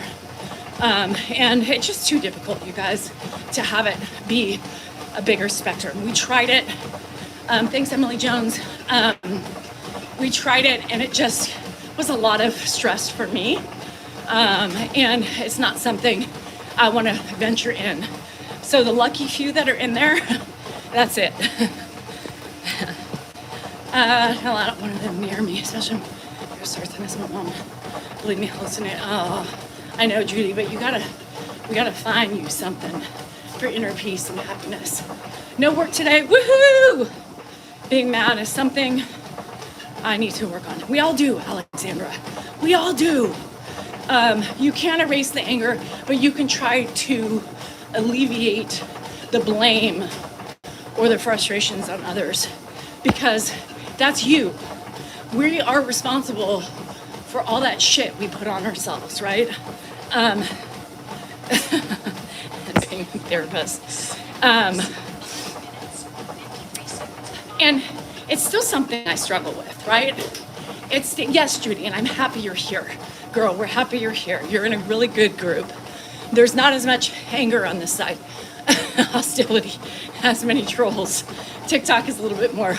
And it's just too difficult, you guys, to have it be a bigger spectrum. We tried it. Thanks, Emily Jones. We tried it, and it just was a lot of stress for me. And it's not something I want to venture in. So the lucky few that are in there, that's it. Hell, I don't want them near me, especially if you're starting this one. Believe me, hallucinate. Oh, I know, Judy, but we gotta find you something for inner peace and happiness. No work today, woohoo! Being mad is something I need to work on. We all do, Alexandra. We all do. You can't erase the anger, but you can try to alleviate the blame or the frustrations on others, because that's you. We are responsible for all that shit we put on ourselves, right? And being a therapist. And it's still something I struggle with, right? Yes, Judy, and I'm happy you're here. Girl, we're happy you're here. You're in a really good group. There's not as much anger on this side. Hostility, as many trolls. TikTok is a little bit more,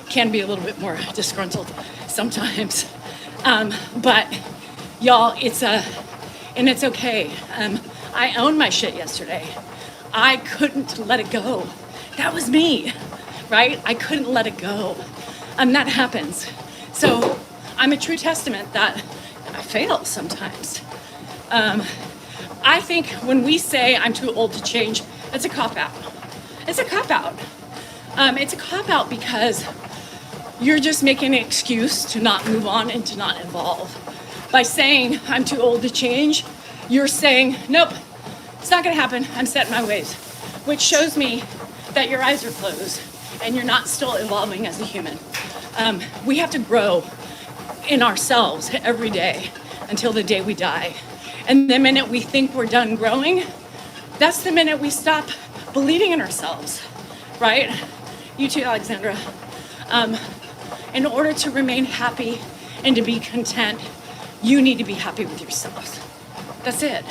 can be a little bit more disgruntled sometimes. But y'all, it's okay. I owned my shit yesterday. I couldn't let it go. That was me, right? I couldn't let it go. That happens. So I'm a true testament that I fail sometimes. I think when we say I'm too old to change, that's a cop-out. It's a cop-out. It's a cop-out because you're just making an excuse to not move on and to not evolve. By saying I'm too old to change, you're saying, nope, it's not gonna happen, I'm set in my ways. Which shows me that your eyes are closed and you're not still evolving as a human. We have to grow in ourselves every day until the day we die. And the minute we think we're done growing, that's the minute we stop believing in ourselves, right? You too, Alexandra. In order to remain happy and to be content, you need to be happy with yourself. That's it.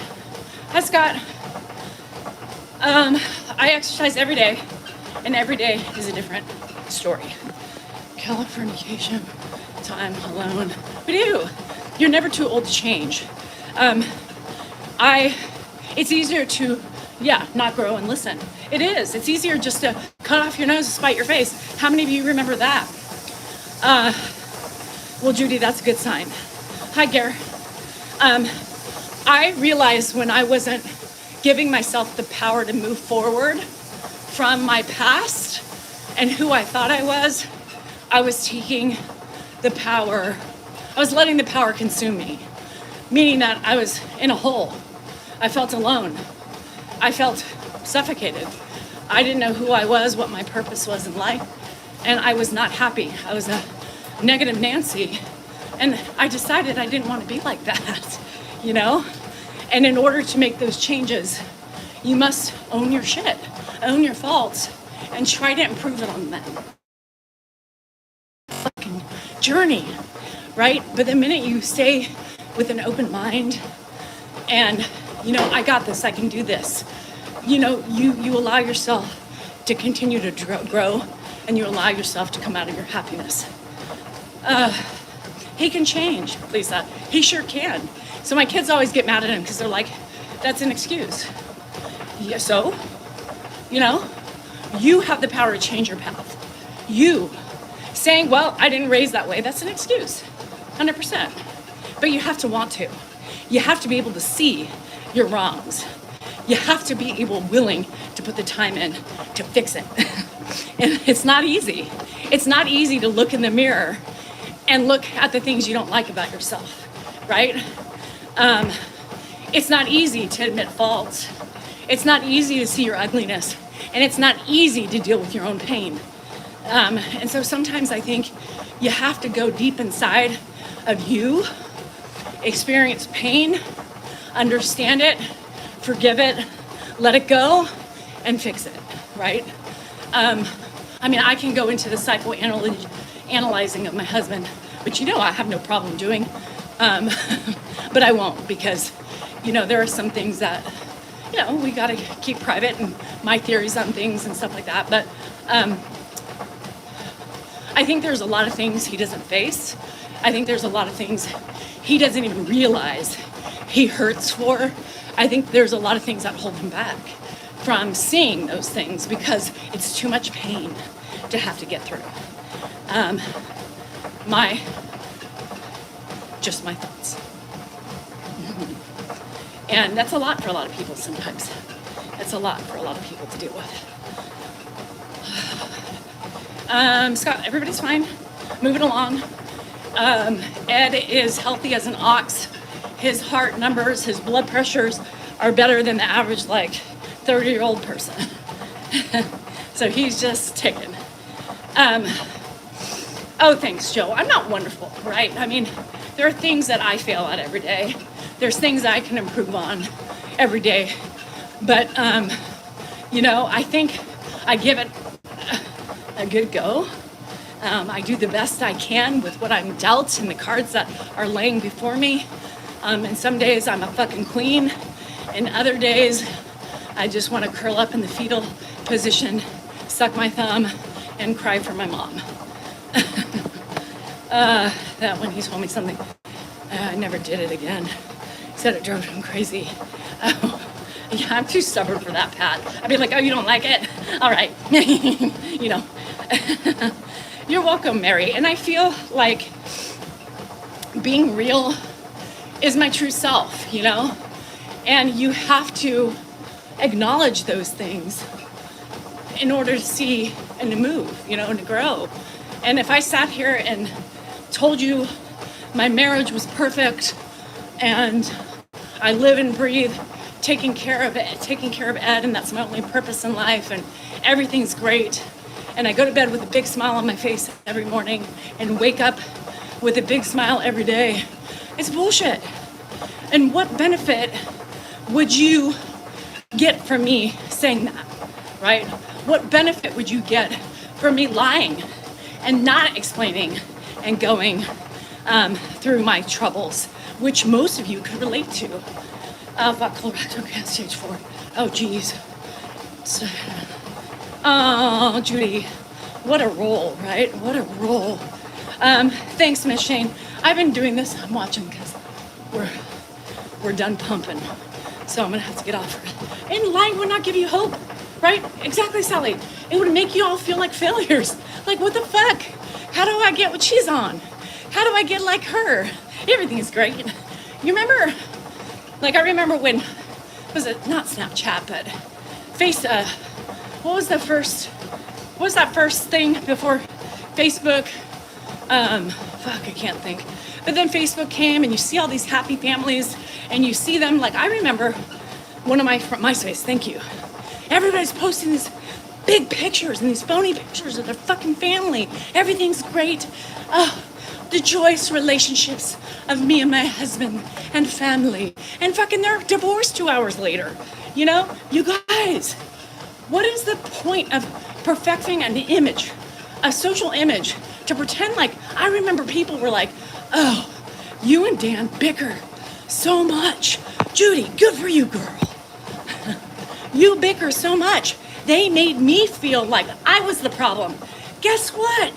Hi, Scott. I exercise every day, and every day is a different story. Californication, time alone. We do. You're never too old to change. It's easier to, not grow and listen. It is. It's easier just to cut off your nose and spite your face. How many of you remember that? Well, Judy, that's a good sign. Hi, Gare. I realized when I wasn't giving myself the power to move forward from my past and who I thought I was taking the power, I was letting the power consume me, meaning that I was in a hole. I felt alone. I felt suffocated. I didn't know who I was, what my purpose was in life, and I was not happy. I was a negative Nancy, and I decided I didn't want to be like that, you know? And in order to make those changes, you must own your shit, own your faults, and try to improve it on them. Fucking journey, right? But the minute you stay with an open mind and, I got this, I can do this, you allow yourself to continue to grow, and you allow yourself to come out of your happiness. He can change, Lisa. He sure can. So my kids always get mad at him because they're like, that's an excuse. Yeah, so, you know, you have the power to change your path. You saying, well, I didn't raise that way, that's an excuse, 100%. But you have to want to. You have to be able to see your wrongs. You have to be willing to put the time in to fix it. And it's not easy. It's not easy to look in the mirror and look at the things you don't like about yourself, right? It's not easy to admit faults. It's not easy to see your ugliness. And it's not easy to deal with your own pain. And so sometimes I think you have to go deep inside of you, experience pain, understand it, forgive it, let it go, and fix it, right? I mean, I can go into the psychoanalyzing of my husband, which, you know, I have no problem doing, but I won't because, you know, there are some things that, you know, we got to keep private and my theories on things and stuff like that. But I think there's a lot of things he doesn't face. I think there's a lot of things he doesn't even realize he hurts for. I think there's a lot of things that hold him back from seeing those things because it's too much pain to have to get through. Just my thoughts. And that's a lot for a lot of people sometimes. That's a lot for a lot of people to deal with. Scott, everybody's fine. Moving along. Ed is healthy as an ox. His heart numbers, his blood pressures are better than the average, 30-year-old person. So he's just ticking. Oh, thanks, Joe. I'm not wonderful, right? I mean, there are things that I fail at every day. There's things I can improve on every day. But, you know, I think I give it a good go. I do the best I can with what I'm dealt and the cards that are laying before me. And some days I'm a fucking queen. And other days I just want to curl up in the fetal position, suck my thumb, and cry for my mom. That when he told me something, I never did it again. He said it drove him crazy. Oh, yeah, I'm too stubborn for that, Pat. I'd be like, oh, you don't like it? All right. You know. You're welcome, Mary. And I feel like being real is my true self, you know? And you have to acknowledge those things in order to see and to move, you know, and to grow. And if I sat here and told you my marriage was perfect and I live and breathe taking care of Ed, and that's my only purpose in life, and everything's great, and I go to bed with a big smile on my face every morning and wake up with a big smile every day, it's bullshit. And what benefit would you get from me saying that, right? What benefit would you get from me lying and not explaining and going through my troubles, which most of you could relate to? About colorectal cancer stage 4. Oh, geez. Oh, Judy, what a roll, right? What a roll. Thanks, Miss Shane. I've been doing this. I'm watching because we're done pumping. So I'm gonna have to get off. And lying would not give you hope, right? Exactly, Sally. It would make you all feel like failures. Like, what the fuck? How do I get what she's on? How do I get like her? Everything is great. You remember, I remember when, was it not Snapchat, but what was that first thing before Facebook? I can't think. But then Facebook came and you see all these happy families and you see them, I remember one of my MySpace, thank you. Everybody's posting these big pictures and these phony pictures of their fucking family. Everything's great. Oh, the joyous relationships of me and my husband and family. And fucking they're divorced 2 hours later. You know, you guys, what is the point of perfecting an image, a social image, to pretend I remember people were like, oh, you and Dan bicker so much. Judy, good for you, girl. You bicker so much. They made me feel like I was the problem. Guess what?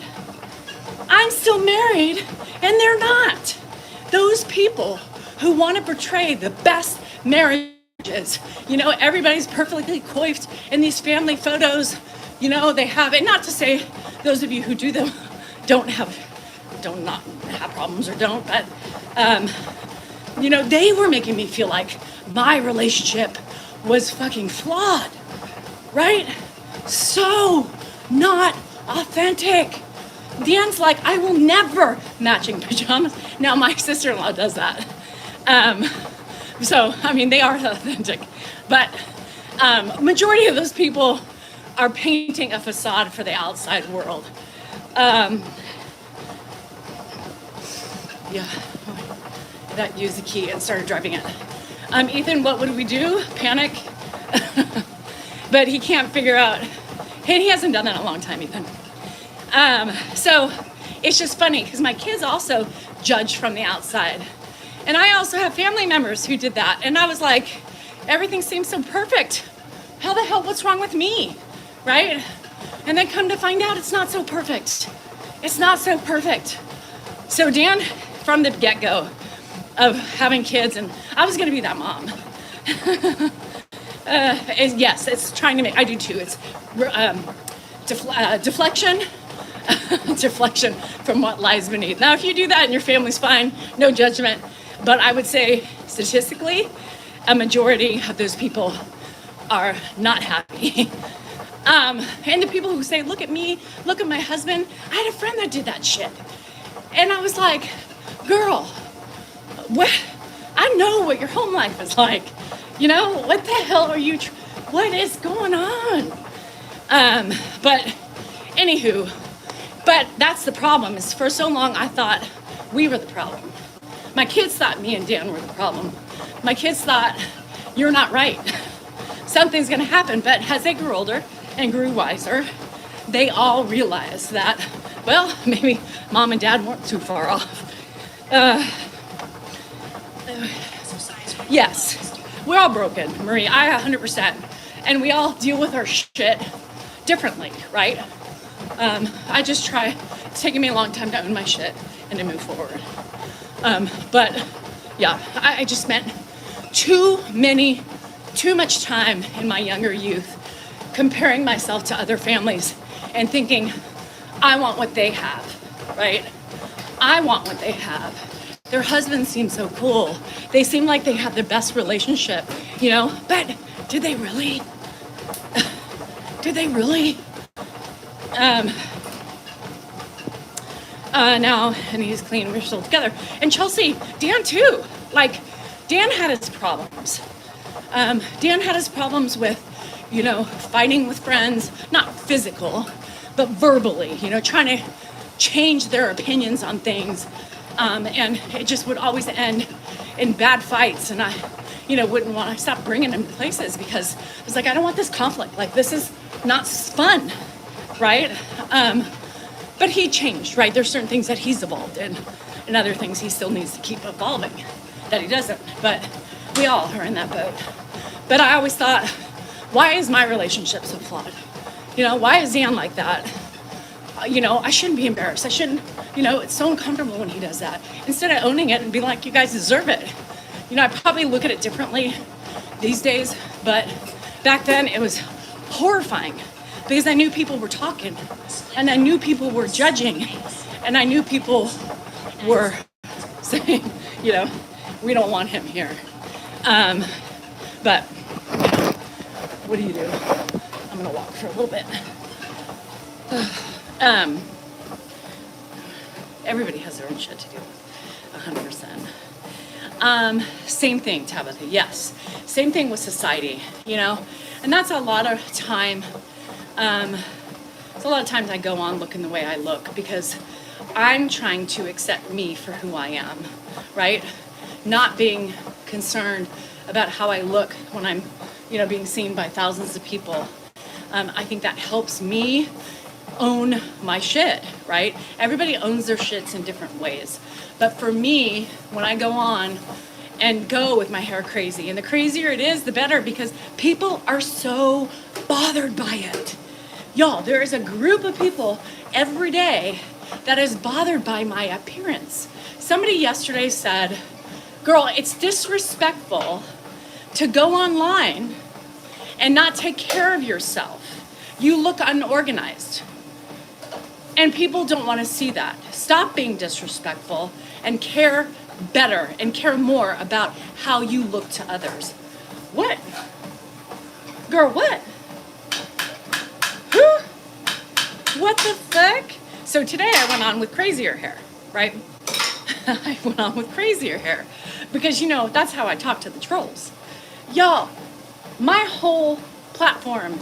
I'm still married and they're not. Those people who want to portray the best marriages, you know, everybody's perfectly coiffed in these family photos, you know, they have it. Not to say those of you who do them don't not have problems or don't, but you know, they were making me feel like my relationship was fucking flawed, right? So not authentic. Dan's like, I will never matching pajamas. Now my sister-in-law does that. So, I mean, they are authentic, but majority of those people are painting a facade for the outside world. Yeah, that used the key and started driving it. Ethan, what would we do? Panic? But he can't figure out, and he hasn't done that in a long time, Ethan. So it's just funny because my kids also judge from the outside. And I also have family members who did that. And I was like, everything seems so perfect. How the hell, what's wrong with me? Right? And then come to find out it's not so perfect. It's not so perfect. So Dan, from the get-go of having kids, and I was gonna be that mom. Yes, it's trying to make, I do too. It's deflection, deflection from what lies beneath. Now, if you do that and your family's fine, no judgment. But I would say statistically, a majority of those people are not happy. And the people who say, look at me, look at my husband. I had a friend that did that shit. And I was like, girl, what? I know what your home life is like. You know, what the hell are you, what is going on? But anywho, but that's the problem, is for so long I thought we were the problem. My kids thought me and Dan were the problem. My kids thought, you're not right. Something's gonna happen. But as they grew older and grew wiser, they all realized that, well, maybe mom and dad weren't too far off. Yes, we're all broken, Marie, I 100%. And we all deal with our shit differently, right? I just try, it's taken me a long time to own my shit and to move forward. But yeah, I just spent too much time in my younger youth comparing myself to other families and thinking, I want what they have, right? I want what they have. Their husbands seem so cool. They seem like they have the best relationship, you know, but do they really? Do they really? Now, and he's clean, we're still together. And Chelsea, Dan too. Like, Dan had his problems. Dan had his problems with, you know, fighting with friends, not physical, but verbally, you know, trying to change their opinions on things. And it just would always end in bad fights. And I, you know, wouldn't want to stop bringing him to places because I was like, I don't want this conflict. Like, this is not fun, right? But he changed, right? There's certain things that he's evolved in and other things he still needs to keep evolving that he doesn't. But we all are in that boat. But I always thought, why is my relationship so flawed? You know, why is Dan like that? You know, I shouldn't be embarrassed. I shouldn't, you know, it's so uncomfortable when he does that. Instead of owning it and being like, you guys deserve it. You know, I probably look at it differently these days, but back then it was horrifying because I knew people were talking and I knew people were judging and I knew people were saying, you know, we don't want him here. But what do you do? I'm gonna walk for a little bit. Everybody has their own shit to do, 100%. Same thing, Tabitha, yes. Same thing with society, you know? And that's a lot of time, it's a lot of times I go on looking the way I look because I'm trying to accept me for who I am, right? Not being concerned about how I look when I'm, you know, being seen by thousands of people. I think that helps me own my shit, right? Everybody owns their shits in different ways. But for me, when I go on and go with my hair crazy, and the crazier it is, the better, because people are so bothered by it. Y'all, there is a group of people every day that is bothered by my appearance. Somebody yesterday said, girl, it's disrespectful to go online and not take care of yourself. You look unorganized. And people don't want to see that. Stop being disrespectful and care better and care more about how you look to others. What? Girl, what? Who? What the fuck? So today I went on with crazier hair, right? I went on with crazier hair because, you know, that's how I talk to the trolls. Y'all, my whole platform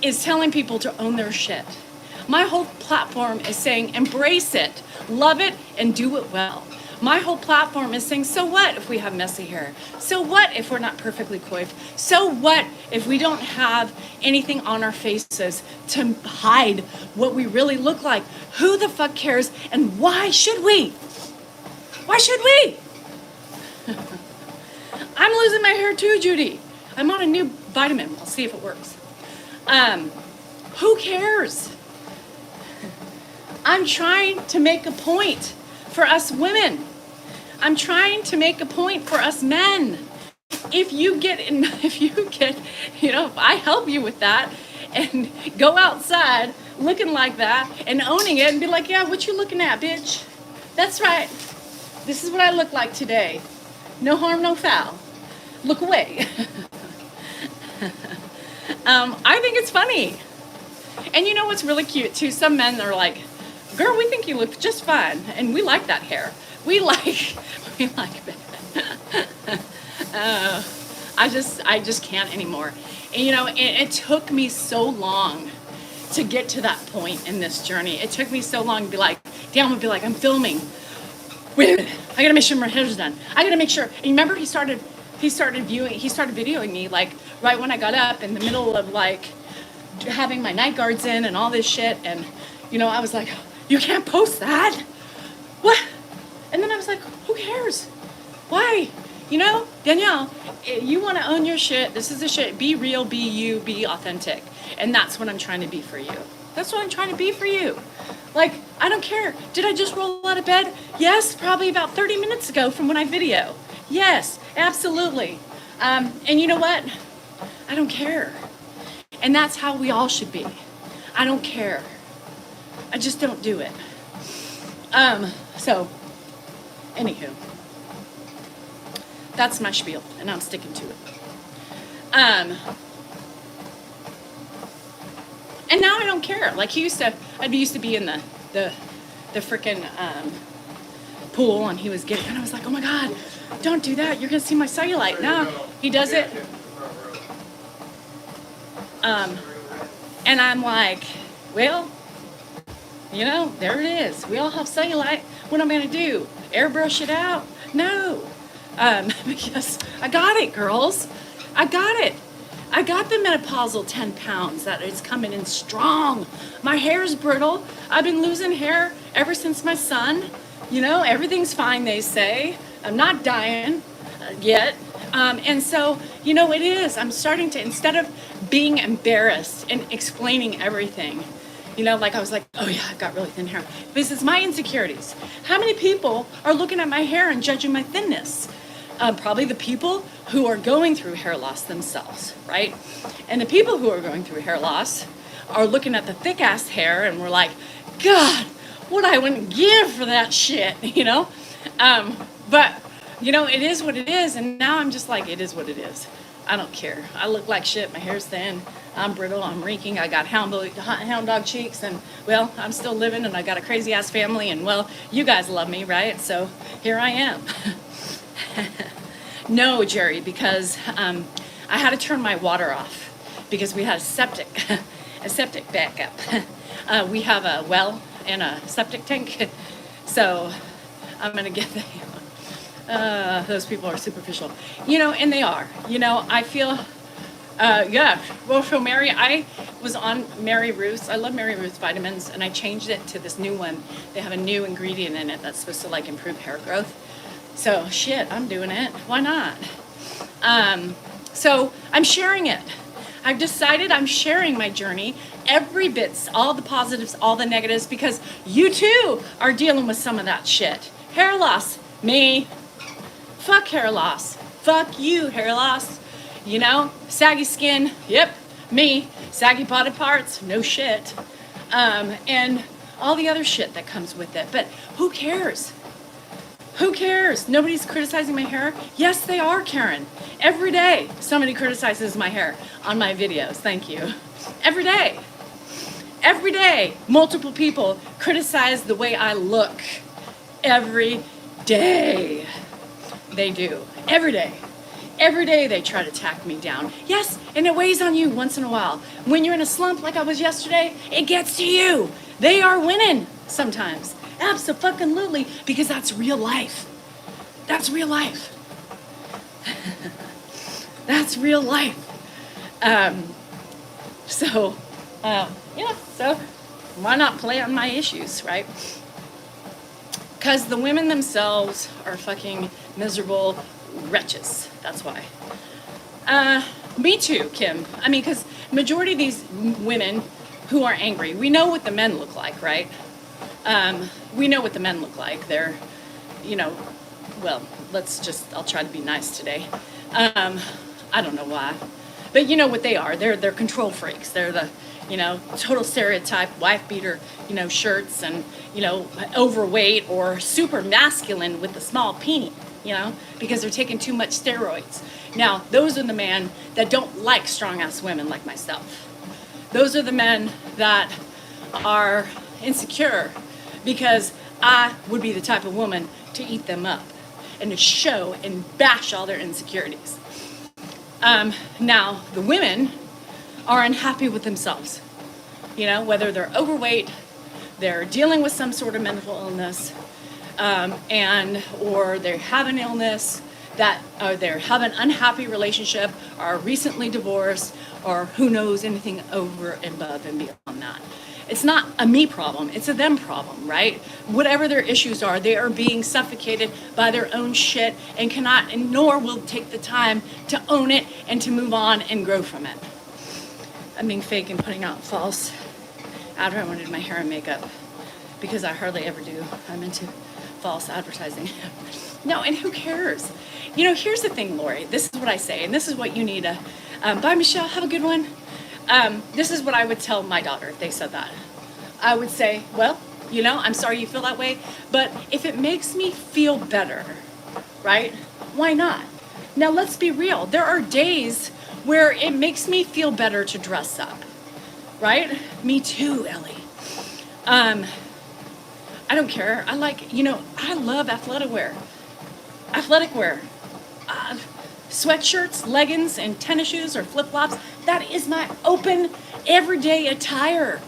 is telling people to own their shit. My whole platform is saying embrace it, love it, and do it well. My whole platform is saying, so what if we have messy hair? So what if we're not perfectly coiffed? So what if we don't have anything on our faces to hide what we really look like? Who the fuck cares? And why should we? Why should we? I'm losing my hair too, Judy. I'm on a new vitamin. I'll see if it works. Who cares? I'm trying to make a point for us women. I'm trying to make a point for us men. If I help you with that and go outside looking like that and owning it and be like, yeah, what you looking at, bitch? That's right. This is what I look like today. No harm, no foul. Look away. I think it's funny. And you know what's really cute too? Some men are like, girl, we think you look just fine. And we like that hair. We like that. I just can't anymore. And you know, it took me so long to get to that point in this journey. It took me so long to be like, Dan would be like, I'm filming. Wait a minute, I gotta make sure my hair's done. I gotta make sure. And you remember he started videoing me like right when I got up in the middle of like having my night guards in and all this shit. And you know, I was like, you can't post that. What? And then I was like, who cares? Why? You know, Danielle, you want to own your shit. This is the shit. Be real, be you, be authentic. And that's what I'm trying to be for you. That's what I'm trying to be for you. Like, I don't care. Did I just roll out of bed? Yes, probably about 30 minutes ago from when I video. Yes, absolutely. And you know what? I don't care. And that's how we all should be. I don't care. I just don't do it. So, anywho, that's my spiel, and I'm sticking to it. And now I don't care. Like I used to be in the frickin' pool, and he was getting, and I was like, oh my God, don't do that. You're gonna see my cellulite. No, he does it. And I'm like, well, you know, there it is. We all have cellulite. What am I going to do? Airbrush it out? No. Because I got it, girls. I got it. I got the menopausal 10 pounds that is coming in strong. My hair's brittle. I've been losing hair ever since my son. You know, everything's fine, they say. I'm not dying yet. And so, you know, it is. I'm starting to, instead of being embarrassed and explaining everything, you know, like I was like, oh yeah, I've got really thin hair. This is my insecurities. How many people are looking at my hair and judging my thinness? Probably the people who are going through hair loss themselves, right? And the people who are going through hair loss are looking at the thick ass hair and we're like, God, what I wouldn't give for that shit, you know? But, you know, it is what it is. And now I'm just like, it is what it is. I don't care. I look like shit. My hair's thin. I'm brittle. I'm reeking. I got hound dog cheeks. And, well, I'm still living. And I got a crazy ass family. And, well, you guys love me, right? So here I am. No, Jerry, because I had to turn my water off because we had a septic backup. We have a well and a septic tank. So I'm going to get them. Those people are superficial, you know, and they are, you know, I feel, yeah, well, so I was on Mary Ruth's. I love Mary Ruth's vitamins, and I changed it to this new one. They have a new ingredient in it that's supposed to like improve hair growth. So shit, I'm doing it. Why not? So I'm sharing it. I've decided I'm sharing my journey, every bit, all the positives, all the negatives, because you too are dealing with some of that shit. Hair loss, me. Fuck hair loss. Fuck you, hair loss. You know, saggy skin, yep, me. Saggy body parts, no shit. And all the other shit that comes with it. But who cares? Who cares? Nobody's criticizing my hair. Yes, they are, Karen. Every day, somebody criticizes my hair on my videos. Thank you. Every day. Every day, multiple people criticize the way I look. Every day. They do. Every day. Every day they try to tack me down. Yes, and it weighs on you once in a while. When you're in a slump like I was yesterday, it gets to you. They are winning sometimes. Abso-fucking-lutely, because that's real life. That's real life. That's real life. So why not play on my issues, right? Because the women themselves are fucking miserable wretches. That's why. Me too, Kim. I mean, because majority of these women who are angry, we know what the men look like, right? We know what the men look like. They're, well, I'll try to be nice today. I don't know why. But you know what they are. They're control freaks. They're the, total stereotype wife beater, shirts and, overweight or super masculine with a small peenie, because they're taking too much steroids. Now, those are the men that don't like strong-ass women like myself. Those are the men that are insecure because I would be the type of woman to eat them up and to show and bash all their insecurities. Now, the women are unhappy with themselves, whether they're overweight, they're dealing with some sort of mental illness, or they have an illness, or they have an unhappy relationship, are recently divorced, or who knows anything over and above and beyond that. It's not a me problem, it's a them problem, right? Whatever their issues are, they are being suffocated by their own shit and cannot, and nor will take the time to own it and to move on and grow from it. I'm being fake and putting out false advertising in my hair and makeup because I hardly ever do. I'm into false advertising. No, and who cares? Here's the thing, Lori. This is what I say, and this is what you need to. Bye, Michelle. Have a good one. This is what I would tell my daughter if they said that. I would say, well, I'm sorry you feel that way, but if it makes me feel better, right, why not? Now, let's be real. There are days where it makes me feel better to dress up, right? Me too, Ellie. I don't care. I love athletic wear. Athletic wear. Sweatshirts, leggings, and tennis shoes or flip-flops. That is my open, everyday attire.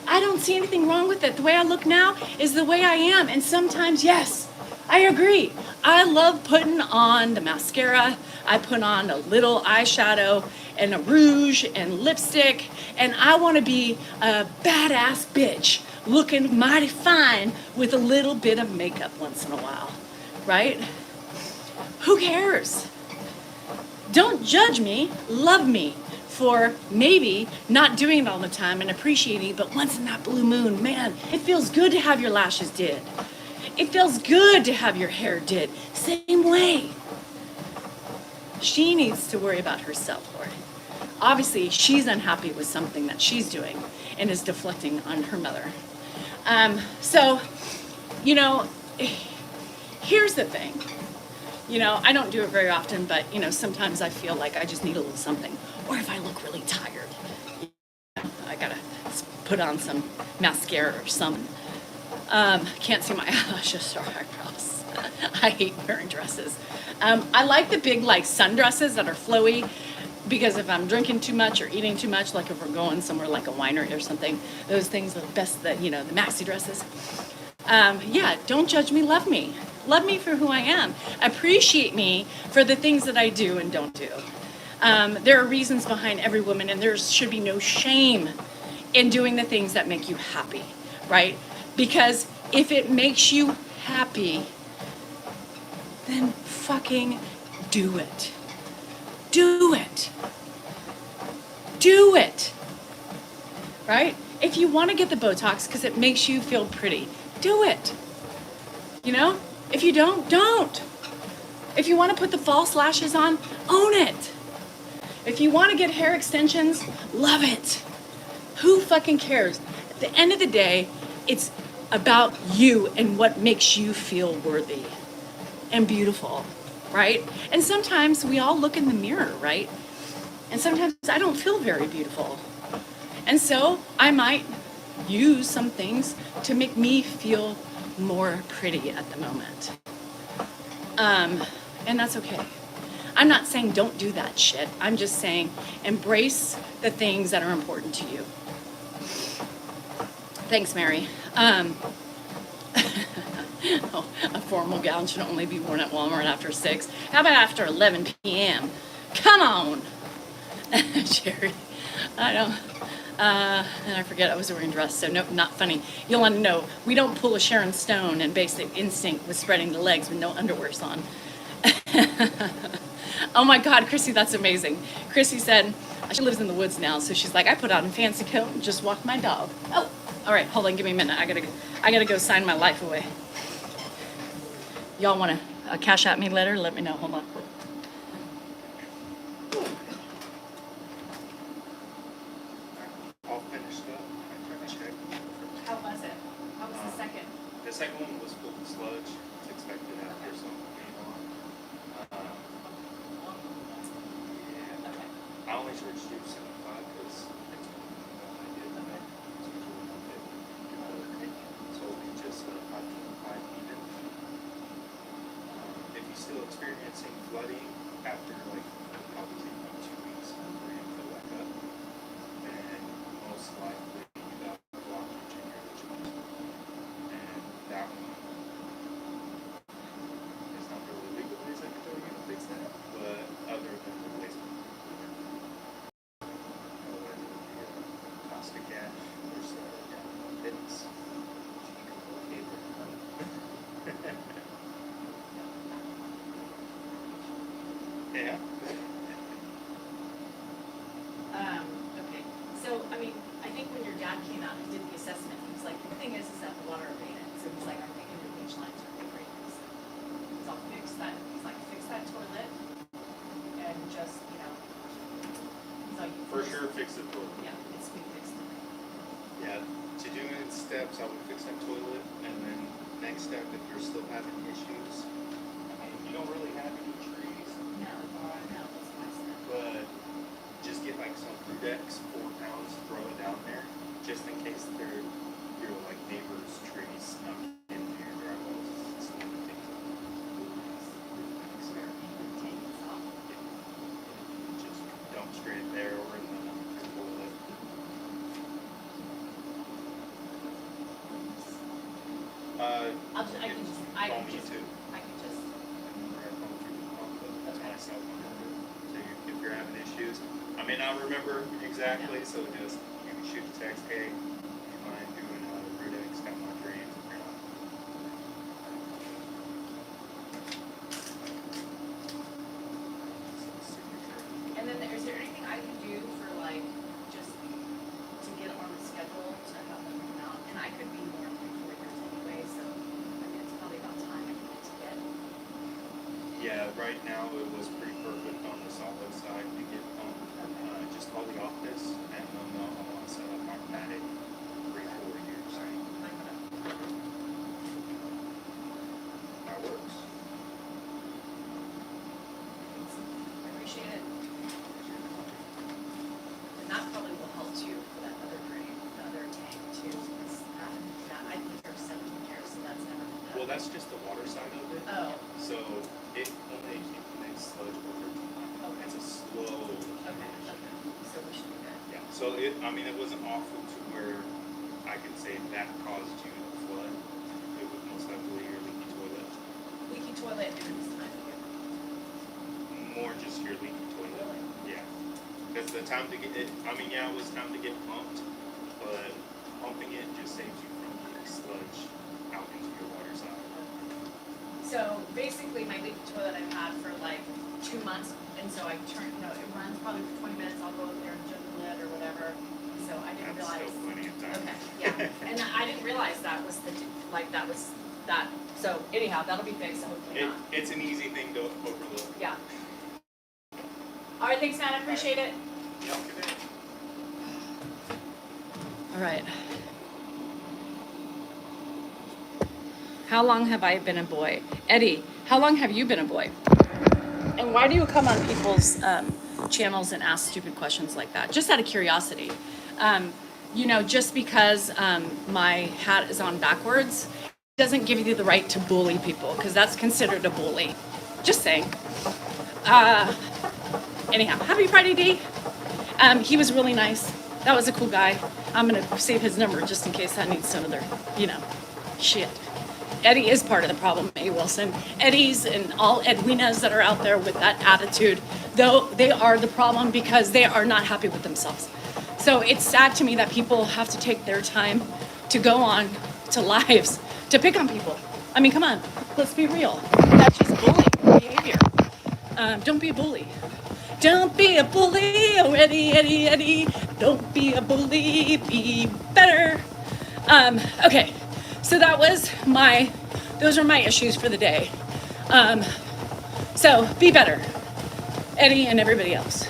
I don't see anything wrong with it. The way I look now is the way I am. And sometimes, yes, I agree. I love putting on the mascara. I put on a little eyeshadow and a rouge and lipstick. And I want to be a badass bitch looking mighty fine with a little bit of makeup once in a while, right? Who cares? Don't judge me, love me for maybe not doing it all the time and appreciating it, but once in that blue moon, man, it feels good to have your lashes did. It feels good to have your hair did. Same way. She needs to worry about herself, Lord. Obviously, she's unhappy with something that she's doing and is deflecting on her mother. Here's the thing. I don't do it very often, but, sometimes I feel like I just need a little something. Or if I look really tired, I gotta put on some mascara or something. Can't see my eyelashes or eyebrows. I hate wearing dresses. I like the big, sundresses that are flowy, because if I'm drinking too much or eating too much, like if we're going somewhere like a winery or something, those things are the best, the maxi dresses. Don't judge me, love me. Love me for who I am. Appreciate me for the things that I do and don't do. There are reasons behind every woman, and there should be no shame in doing the things that make you happy, right? Because if it makes you happy, then fucking do it. Do it. Do it. right? If you want to get the Botox because it makes you feel pretty, do it. You know? If you don't. If you want to put the false lashes on, own it. If you want to get hair extensions, love it. Who fucking cares? At the end of the day, it's about you and what makes you feel worthy and beautiful, right? And sometimes we all look in the mirror, right? And sometimes I don't feel very beautiful. And so I might use some things to make me feel more pretty at the moment. And that's okay. I'm not saying don't do that shit. I'm just saying embrace the things that are important to you. Thanks, Mary. Oh, a formal gown should only be worn at Walmart after 6. How about after 11 p.m.? Come on, Sherry. I don't. And I forget I was wearing a dress, so no, not funny. You'll want to know, we don't pull a Sharon Stone and Basic Instinct with spreading the legs with no underwears on. Oh my God, Chrissy, that's amazing. Chrissy said, she lives in the woods now, so she's like, I put on a fancy coat and just walk my dog. Oh, all right, hold on, give me a minute. I gotta go sign my life away. Y'all want to cash at me later? Let me know, hold on. All finished up. I checked. How was it? How was the second? The second one was full of sludge. It's expected after some came on. Yeah. Okay. I only charged you 75 because it's I did that. So we just 5 even. If you're still experiencing flooding after like probably 2 weeks before you fill back up, then most likely you got a blockage in your joint. And that one is not really legal ways I can tell you to fix that, but other than the basement, otherwise it would be a caustic cash or some fitness. Yeah. Okay. So, I mean, I think when your dad came out and did the assessment, he was like, the thing is that the water abated. So he's like, I'm thinking your beach lines are great. So I'll fix that. He's like, fix that toilet and just, you know. He's like, For sure, fix the toilet. Yeah, it's been fixed. Yeah, to do it in steps, I would fix that toilet, and then next step, if you're still having issues, I mean, you don't really have any trees, No, that's my step. but just get like some Rudex, 4 pounds, throw it down there, just in case they're your like neighbor's trees snuck into your driveway. So just dump straight there or in the toilet. I can just. That's myself. So if you're having issues, I may not remember exactly, so just you can shoot a text, hey, you mind doing Rudex down my drains if you're not. And then is there anything I can do for like just to get on the schedule to have them come out? And I could be more than 4 years anyway, so I mean it's probably about time I need to get. Yeah, right now it was pretty perfect on the solid side to get home. Just call the office and they'll know I want to set up automatic 3-4 years. That works. I appreciate it. And that probably will help too for that other drain, the other tank too. Because I think there's 17 years, so that's never been done. Well, that's just the water side of it. Oh. So it only accumulates sludge over time. Okay. It's a slow. Okay. So we should be good. Yeah. So it wasn't awful to where I could say that caused you to flood. It was most likely your leaky toilet. Leaky toilet and it's time to get. More just your leaky toilet. Really? Yeah. Because the time to get it, I mean, yeah, it was time to get pumped, but pumping it just saves you from getting sludge out into your water side. So basically, my leaky toilet I've had for like 2 months, and so I turn, it runs probably for 20 minutes. I'll go up there and jump the lid or whatever. So I didn't That's realize still Okay, yeah, and I didn't realize that was that was that, so anyhow, that'll be fixed, hopefully not. It's an easy thing to overlook. Yeah. All right, thanks, Matt, I appreciate it. Yeah, good day. All right. How long have I been a boy? Eddie, how long have you been a boy? And why do you come on people's channels and ask stupid questions like that? Just out of curiosity. You know, just because my hat is on backwards doesn't give you the right to bully people, because that's considered a bully. Just saying. Anyhow, happy Friday, D. He was really nice. That was a cool guy. I'm gonna save his number just in case I need some other, you know, shit. Eddie is part of the problem, A. Wilson. Eddies and all Edwinas that are out there with that attitude, though, they are the problem because they are not happy with themselves. So it's sad to me that people have to take their time to go on to lives to pick on people. I mean, come on, let's be real. That's just bullying behavior. Don't be a bully. Don't be a bully, oh Eddie, Eddie, Eddie. Don't be a bully, be better. Okay, so those are my issues for the day. So be better, Eddie and everybody else.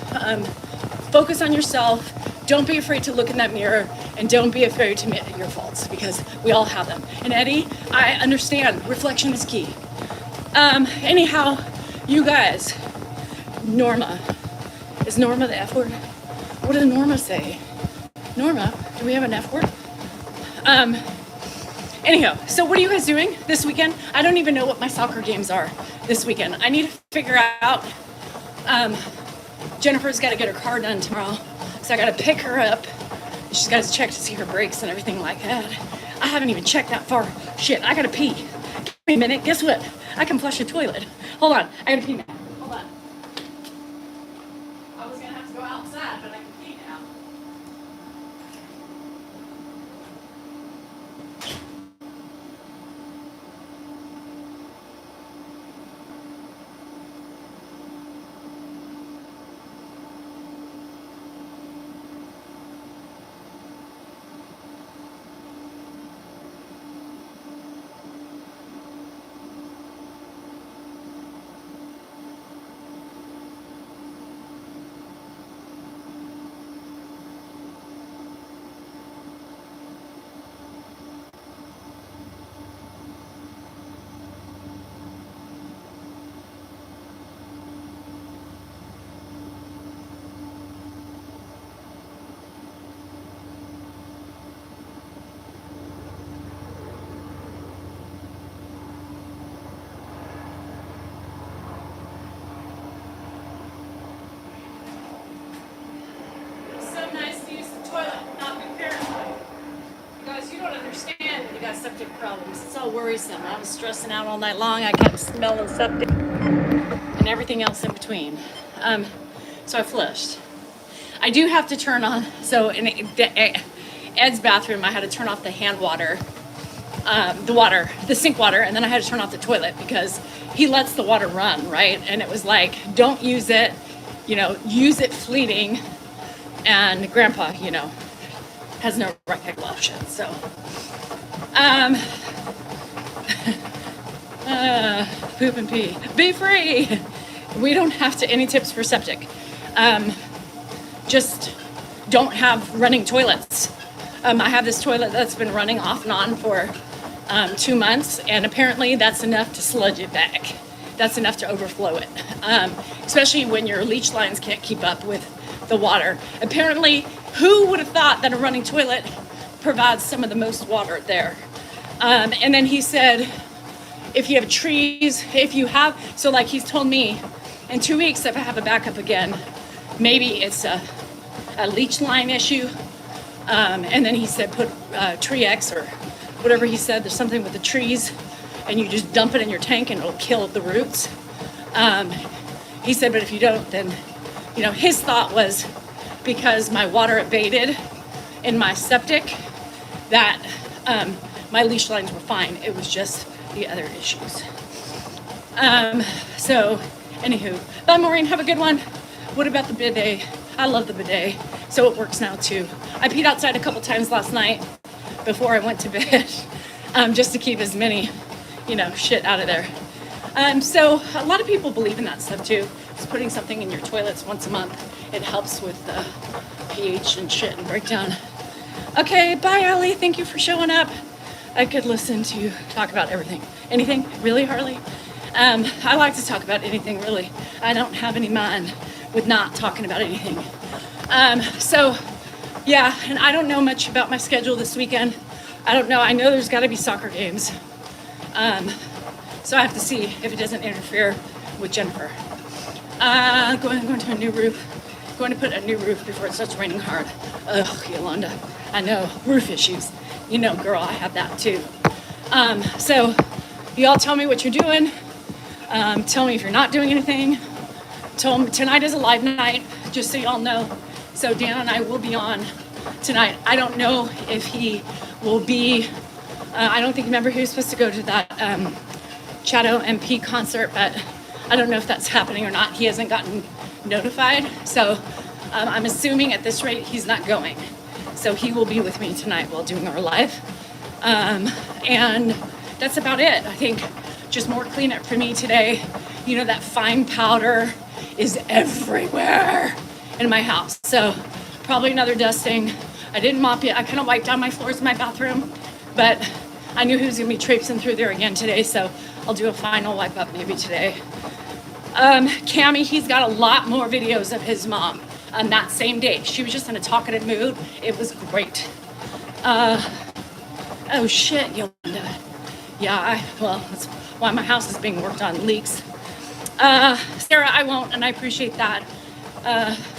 Focus on yourself. Don't be afraid to look in that mirror, and don't be afraid to admit your faults, because we all have them. And Eddie, I understand, reflection is key. Anyhow, you guys, Norma. Is Norma the F word? What does Norma say? Norma, do we have an F word? Anyhow, so what are you guys doing this weekend? I don't even know what my soccer games are this weekend. I need to figure out, Jennifer's got to get her car done tomorrow, so I got to pick her up. She's got to check to see her brakes and everything like that. I haven't even checked that far. Shit, I got to pee. Give me a minute. Guess what? I can flush a toilet. Hold on. I got to pee now. Hold on. I was going to have to go outside, but I can pee now. Septic problems. It's all worrisome. I was stressing out all night long. I kept smelling septic and everything else in between. So I flushed. I do have to turn on, so in Ed's bathroom, I had to turn off the hand water, the sink water, and then I had to turn off the toilet because he lets the water run, right? And it was like, don't use it, use it fleeting. And Grandpa, has no recollection, so. Poop and pee. Be free! We don't have to, any tips for septic? Just don't have running toilets. I have this toilet that's been running off and on for 2 months, and apparently that's enough to sludge it back. That's enough to overflow it, especially when your leach lines can't keep up with the water. Apparently, who would have thought that a running toilet provides some of the most water there? And then he said, if you have trees, so like he's told me, in 2 weeks, if I have a backup again, maybe it's a leach line issue. And then he said, put Tree X or whatever he said, there's something with the trees, and you just dump it in your tank and it'll kill the roots. He said, but if you don't, then, his thought was because my water abated in my septic, that my leash lines were fine. It was just the other issues. So, anywho, bye Maureen, have a good one. What about the bidet? I love the bidet, so it works now too. I peed outside a couple times last night. before I went to bed, just to keep as many, shit out of there. So a lot of people believe in that stuff too. Just putting something in your toilets once a month, it helps with the pH and shit and breakdown. Okay, bye, Ellie. Thank you for showing up. I could listen to you talk about everything. Anything? Really, Harley? I like to talk about anything, really. I don't have any mind with not talking about anything. So, yeah, and I don't know much about my schedule this weekend. I don't know. I know there's got to be soccer games. So I have to see if it doesn't interfere with Jennifer. Going to a new roof. Going to put a new roof before it starts raining hard. Ugh, Yolanda. I know, roof issues. You know, girl, I have that too. So y'all tell me what you're doing. Tell me if you're not doing anything. Tonight is a live night, just so y'all know. So Dan and I will be on tonight. I don't know if he will be, I don't think, remember, he was supposed to go to that Shadow MP concert, but I don't know if that's happening or not. He hasn't gotten notified. So I'm assuming at this rate he's not going. So he will be with me tonight while doing our live. And that's about it. I think just more cleanup for me today. You know, that fine powder is everywhere in my house. So probably another dusting. I didn't mop it. I kind of wiped down my floors in my bathroom, but I knew he was gonna be traipsing through there again today. So I'll do a final wipe up maybe today. Cammy, he's got a lot more videos of his mom on that same day. She was just in a talkative mood. It was great. Oh shit, Yolanda. Yeah, well, that's why my house is being worked on, leaks. Sarah, I won't, and I appreciate that.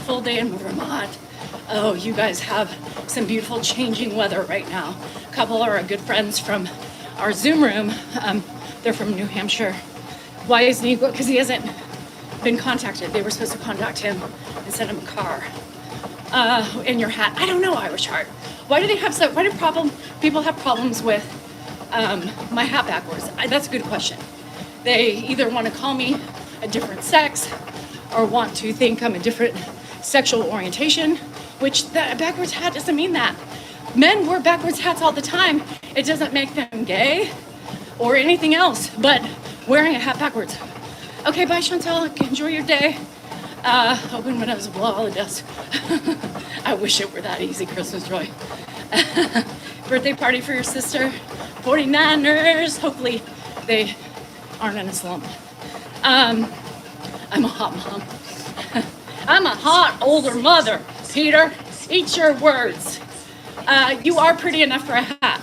Full day in Vermont. Oh, you guys have some beautiful changing weather right now. A couple are good friends from our Zoom room. They're from New Hampshire. Why isn't he go? Because he hasn't been contacted. They were supposed to contact him and send him a car. In your hat. I don't know, Irish Heart. Why do people have problems with my hat backwards? That's a good question. They either want to call me a different sex or want to think I'm a different sexual orientation, which the backwards hat doesn't mean that. Men wear backwards hats all the time. It doesn't make them gay or anything else, but wearing a hat backwards. Okay, bye, Chantel. Enjoy your day. Open windows, blow all the dust. I wish it were that easy, Christmas Joy. Birthday party for your sister. 49ers. Hopefully they aren't in a slump. I'm a hot mom. I'm a hot older mother, Peter. Eat your words. You are pretty enough for a hat.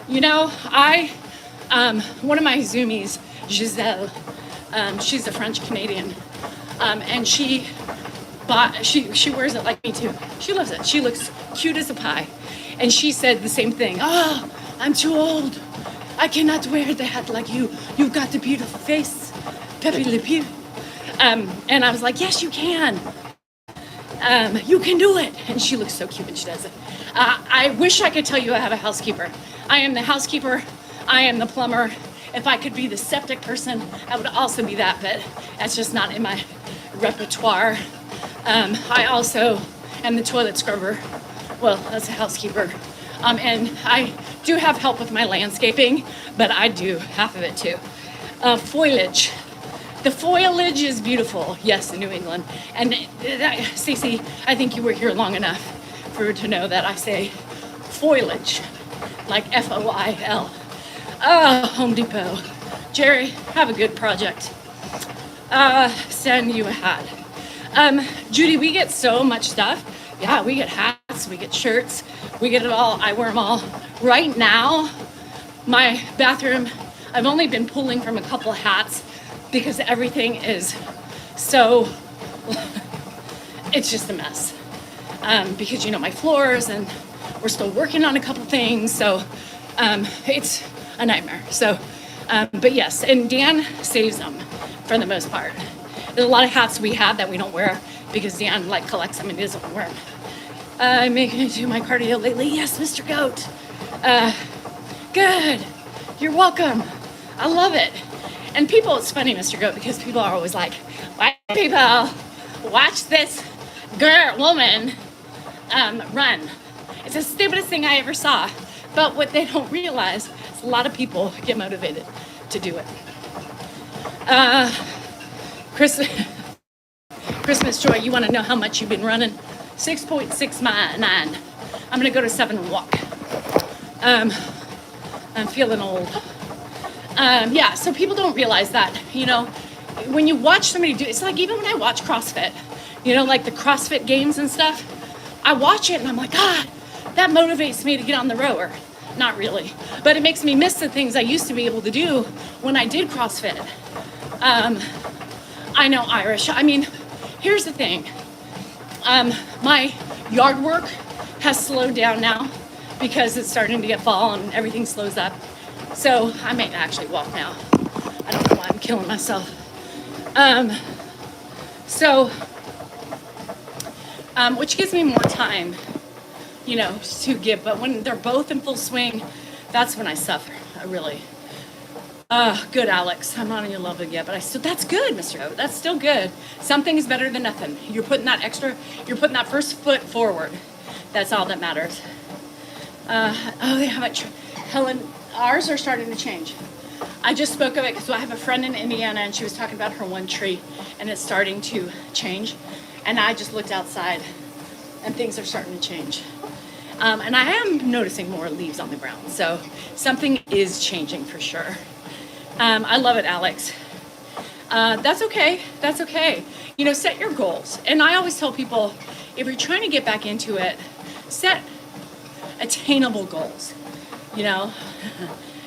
You know, one of my Zoomies, Giselle, she's a French Canadian, and she wears it like me too. She loves it. She looks cute as a pie. And she said the same thing. Oh, I'm too old. I cannot wear the hat like you. You've got the beautiful face. Pepe Le Pew. And I was like, yes, you can. You can do it. And she looks so cute when she does it. I wish I could tell you I have a housekeeper. I am the housekeeper. I am the plumber. If I could be the septic person, I would also be that, but that's just not in my repertoire. I also am the toilet scrubber. Well, as a housekeeper. And I do have help with my landscaping, but I do half of it too. Foliage. The foliage is beautiful, yes, in New England. And Stacey, I think you were here long enough for to know that I say foliage, like F-O-I-L. Home Depot. Jerry, have a good project. Send you a hat. Judy, we get so much stuff. Yeah, we get hats, we get shirts, we get it all. I wear them all. Right now, my bathroom, I've only been pulling from a couple hats because everything is so, it's just a mess. Because, you know, my floors, and we're still working on a couple things, so it's a nightmare. So, but yes, and Dan saves them for the most part. There's a lot of hats we have that we don't wear because Dan collects them and he doesn't wear them. I'm making it to my cardio lately. Yes, Mr. Goat. Good. You're welcome. I love it. And people, it's funny, Mr. Goat, because people are always like, why people watch this woman run? It's the stupidest thing I ever saw. But what they don't realize is a lot of people get motivated to do it. Chris, Christmas Joy, you want to know how much you've been running? 6.69. I'm going to go to 7 and walk. I'm feeling old. Yeah, so people don't realize that, you know, when you watch somebody do, it's like even when I watch CrossFit, you know, like the CrossFit games and stuff, I watch it and I'm like, God, that motivates me to get on the rower. Not really, but it makes me miss the things I used to be able to do when I did CrossFit. I know Irish. I mean, here's the thing. My yard work has slowed down now because it's starting to get fall and everything slows up. So I may actually walk now. I don't know why I'm killing myself. Which gives me more time, you know, to give. But when they're both in full swing, that's when I suffer. I really. Good, Alex. I'm not on your level yet, but that's good, Mr. O. That's still good. Something is better than nothing. You're putting that first foot forward. That's all that matters. They haven't, Helen, ours are starting to change. I just spoke of it because I have a friend in Indiana and she was talking about her one tree and it's starting to change. And I just looked outside and things are starting to change. And I am noticing more leaves on the ground. So something is changing for sure. I love it, Alex. That's okay. That's okay. You know, set your goals. And I always tell people, if you're trying to get back into it, set attainable goals. You know,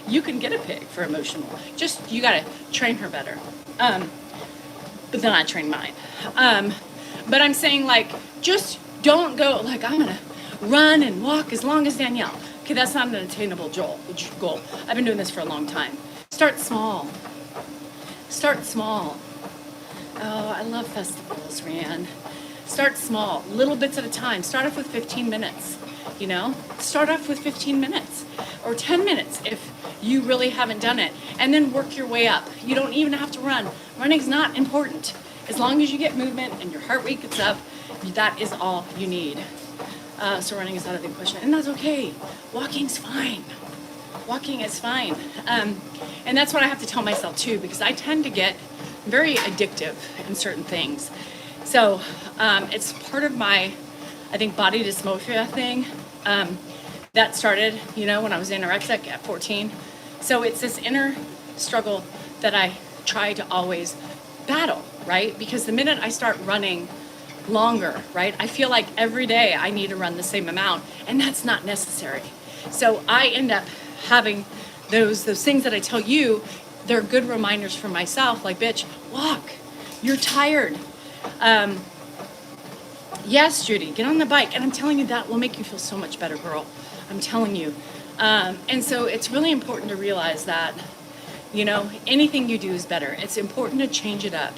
you can get a pig for emotional. Just, you got to train her better. But then I train mine. But I'm saying, like, just don't go, like, I'm going to run and walk as long as Danielle. Okay, that's not an attainable goal. I've been doing this for a long time. Start small. Start small. Oh, I love festivals, Rianne. Start small, little bits at a time. Start off with 15 minutes, you know? Start off with 15 minutes or 10 minutes if you really haven't done it. And then work your way up. You don't even have to run. Running's not important. As long as you get movement and your heart rate gets up, that is all you need. So running is out of the question. And that's okay. Walking's fine. Walking is fine. And that's what I have to tell myself too, because I tend to get very addictive in certain things. So it's part of my, I think, body dysmorphia thing that started, you know, when I was anorexic at 14. So it's this inner struggle that I try to always battle, right? Because the minute I start running longer, right, I feel like every day I need to run the same amount, and that's not necessary. So I end up having those things that I tell you, they're good reminders for myself, like, bitch, walk. You're tired. Yes, Judy, get on the bike. And I'm telling you, that will make you feel so much better, girl. I'm telling you. And so it's really important to realize that, you know, anything you do is better. It's important to change it up.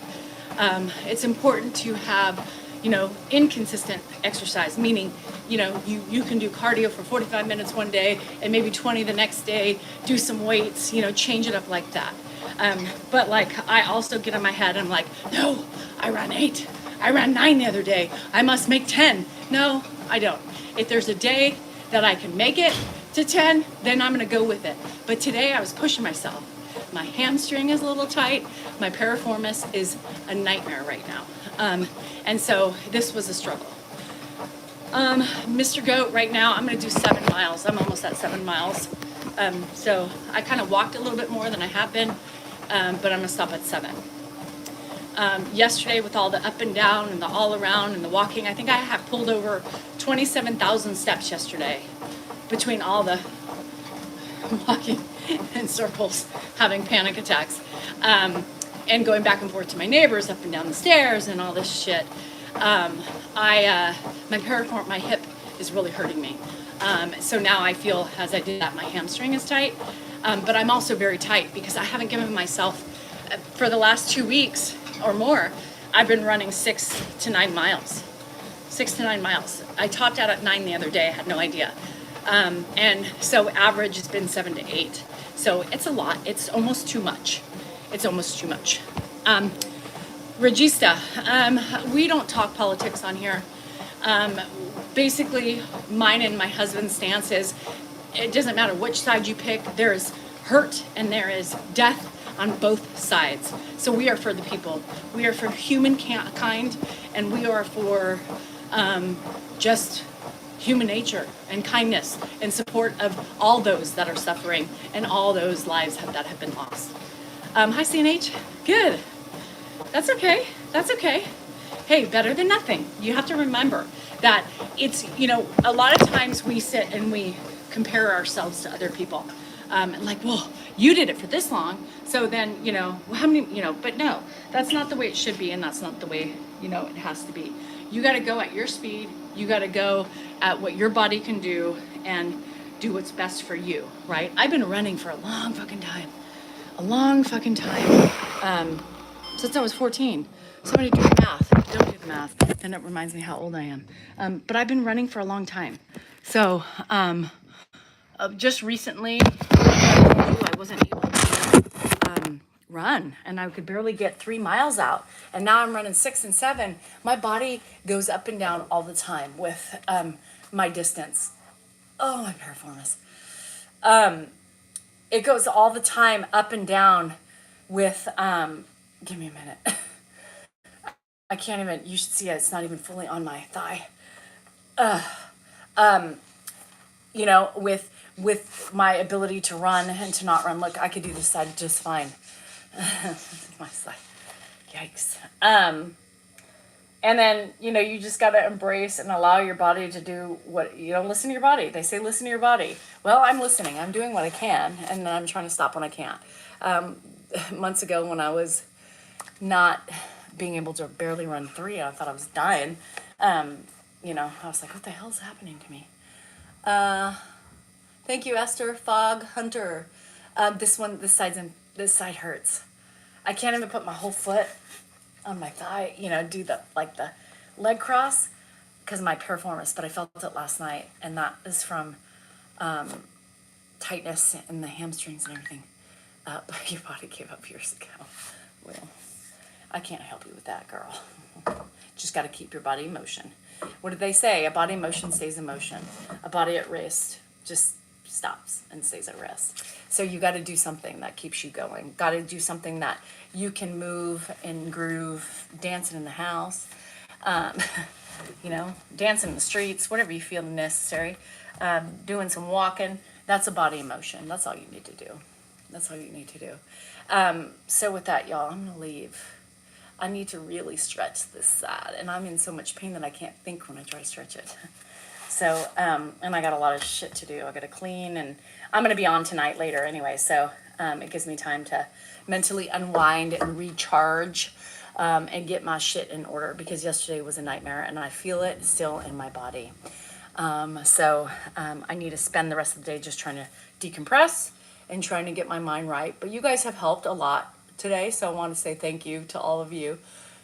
It's important to have, you know, inconsistent exercise, meaning, you know, you can do cardio for 45 minutes one day and maybe 20 the next day, do some weights, you know, change it up like that. But like, I also get in my head, I'm like, no, I ran 8. I ran 9 the other day. I must make 10. No, I don't. If there's a day that I can make it to 10, then I'm gonna go with it. But today I was pushing myself. My hamstring is a little tight. My piriformis is a nightmare right now. And so this was a struggle. Mr. Goat, right now I'm gonna do 7 miles. I'm almost at 7 miles. So I kind of walked a little bit more than I have been, but I'm gonna stop at 7. Yesterday with all the up and down and the all around and the walking, I think I have pulled over 27,000 steps yesterday between all the walking in circles, having panic attacks, and going back and forth to my neighbors up and down the stairs and all this shit. My hip is really hurting me. So now I feel, as I did that, my hamstring is tight, but I'm also very tight because I haven't given myself, for the last 2 weeks or more, I've been running 6 to 9 miles. 6 to 9 miles. I topped out at 9 the other day, I had no idea. And so average has been 7 to 8. So it's a lot, it's almost too much. It's almost too much. Regista, we don't talk politics on here. Basically, mine and my husband's stance is it doesn't matter which side you pick, there is hurt and there is death on both sides. So we are for the people. We are for humankind, and we are for just human nature and kindness and support of all those that are suffering and all those lives that have been lost. Hi, CNH. Good. That's okay. That's okay. Hey, better than nothing. You have to remember that it's, a lot of times we sit and we compare ourselves to other people. And like, well, you did it for this long. So then, how many, but no, that's not the way it should be. And that's not the way, it has to be. You got to go at your speed. You got to go at what your body can do and do what's best for you, right? I've been running for a long fucking time. Since I was 14. Somebody do the math. Don't do the math. Then it reminds me how old I am. But I've been running for a long time. So just recently, I wasn't able to run, and I could barely get 3 miles out. And now I'm running 6 and 7. My body goes up and down all the time with my distance. Oh, my piriformis. It goes all the time up and down with, give me a minute. I can't even, you should see it, it's not even fully on my thigh. With my ability to run and to not run. Look, I could do this side just fine. My side. Yikes. And then, you just got to embrace and allow your body to do what, listen to your body. They say, listen to your body. Well, I'm listening. I'm doing what I can, and then I'm trying to stop when I can't. Months ago when I was not being able to barely run 3, I thought I was dying. I was like, what the hell's happening to me? Thank you, Esther, Fog, Hunter. This side hurts. I can't even put my whole foot on my thigh, do the leg cross because of my piriformis, but I felt it last night, and that is from tightness in the hamstrings and everything. But your body gave up years ago. Well, I can't help you with that, girl. Just got to keep your body in motion. What did they say? A body in motion stays in motion. A body at rest just stops and stays at rest. So you got to do something that keeps you going. Got to do something that you can move and groove, dancing in the house, dancing in the streets, whatever you feel necessary. Doing some walking. That's a body in motion. That's all you need to do. That's all you need to do. So with that, y'all, I'm going to leave. I need to really stretch this side, and I'm in so much pain that I can't think when I try to stretch it. So, and I got a lot of shit to do. I got to clean, and I'm going to be on tonight later anyway, so it gives me time to mentally unwind and recharge and get my shit in order, because yesterday was a nightmare, and I feel it still in my body. So I need to spend the rest of the day just trying to decompress and trying to get my mind right. But you guys have helped a lot today, so I want to say thank you to all of you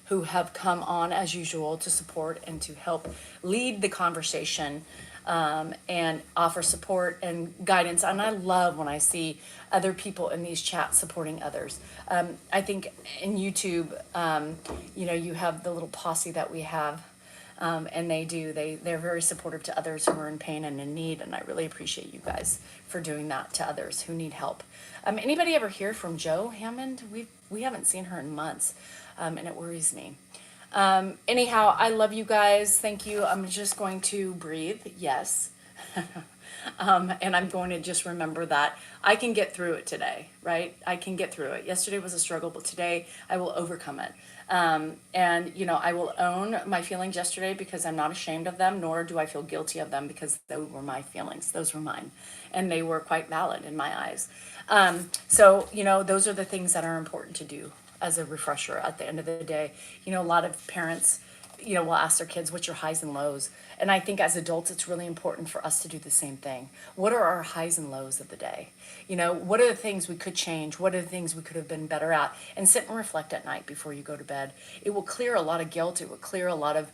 who have come on as usual to support and to help lead the conversation and offer support and guidance. And I love when I see other people in these chats supporting others. I think in YouTube, you have the little posse that we have, and they're very supportive to others who are in pain and in need, and I really appreciate you guys for doing that to others who need help. Anybody ever hear from Jo Hammond? We haven't seen her in months, and it worries me. Anyhow, I love you guys. Thank you. I'm just going to breathe. Yes. And I'm going to just remember that I can get through it today, right? I can get through it. Yesterday was a struggle, but today I will overcome it. And, I will own my feelings yesterday because I'm not ashamed of them, nor do I feel guilty of them because those were my feelings. Those were mine. And they were quite valid in my eyes. So, those are the things that are important to do as a refresher at the end of the day. A lot of parents, will ask their kids, what's your highs and lows? And I think as adults, it's really important for us to do the same thing. What are our highs and lows of the day? What are the things we could change? What are the things we could have been better at? And sit and reflect at night before you go to bed. It will clear a lot of guilt. It will clear a lot of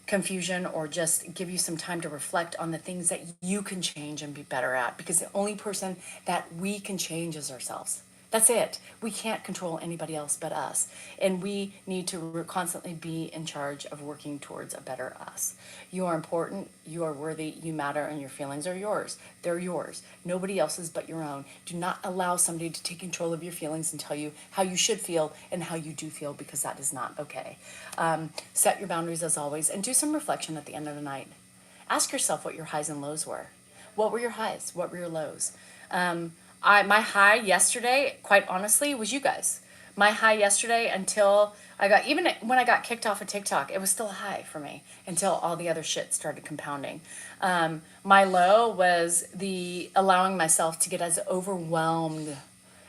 confusion, or just give you some time to reflect on the things that you can change and be better at. Because the only person that we can change is ourselves. That's it. We can't control anybody else but us. And we need to constantly be in charge of working towards a better us. You are important, you are worthy, you matter, and your feelings are yours. They're yours. Nobody else's but your own. Do not allow somebody to take control of your feelings and tell you how you should feel and how you do feel, because that is not okay. Set your boundaries as always, and do some reflection at the end of the night. Ask yourself what your highs and lows were. What were your highs? What were your lows? My high yesterday, quite honestly, was you guys. My high yesterday, until even when I got kicked off of TikTok, it was still a high for me until all the other shit started compounding. My low was the allowing myself to get as overwhelmed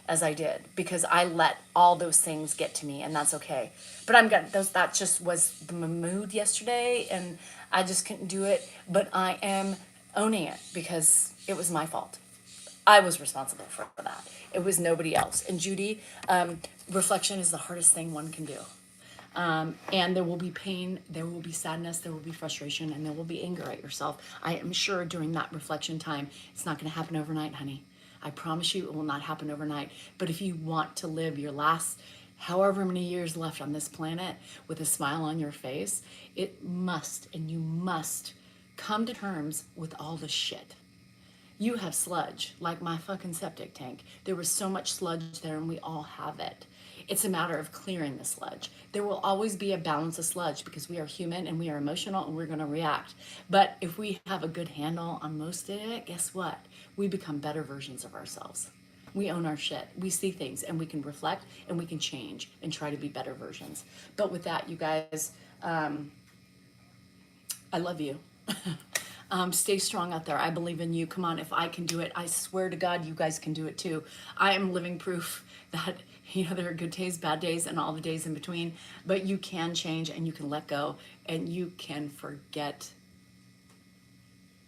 as I did, because I let all those things get to me, and that's okay. But that just was the mood yesterday, and I just couldn't do it. But I am owning it because it was my fault. I was responsible for that. It was nobody else. And Judy, reflection is the hardest thing one can do. And there will be pain, there will be sadness, there will be frustration, and there will be anger at yourself. I am sure during that reflection time, it's not going to happen overnight, honey. I promise you it will not happen overnight. But if you want to live your last however many years left on this planet with a smile on your face, it must, and you must come to terms with all the shit. You have sludge, like my fucking septic tank. There was so much sludge there, and we all have it. It's a matter of clearing the sludge. There will always be a balance of sludge, because we are human and we are emotional and we're going to react. But if we have a good handle on most of it, guess what? We become better versions of ourselves. We own our shit. We see things and we can reflect and we can change and try to be better versions. But with that, you guys, I love you. Stay strong out there. I believe in you. Come on, if I can do it, I swear to God, you guys can do it too. I am living proof that, there are good days, bad days, and all the days in between, but you can change and you can let go and you can forget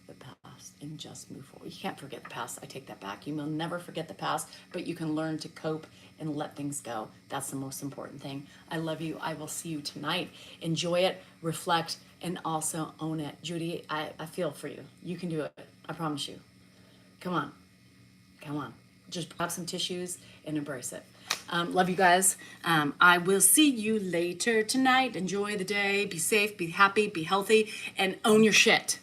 the past and just move forward. You can't forget the past. I take that back. You will never forget the past, but you can learn to cope and let things go. That's the most important thing. I love you. I will see you tonight. Enjoy it, reflect, and also own it. Judy, I feel for you. You can do it. I promise you. Come on. Come on. Just grab some tissues and embrace it. Love you guys. I will see you later tonight. Enjoy the day. Be safe, be happy, be healthy, and own your shit.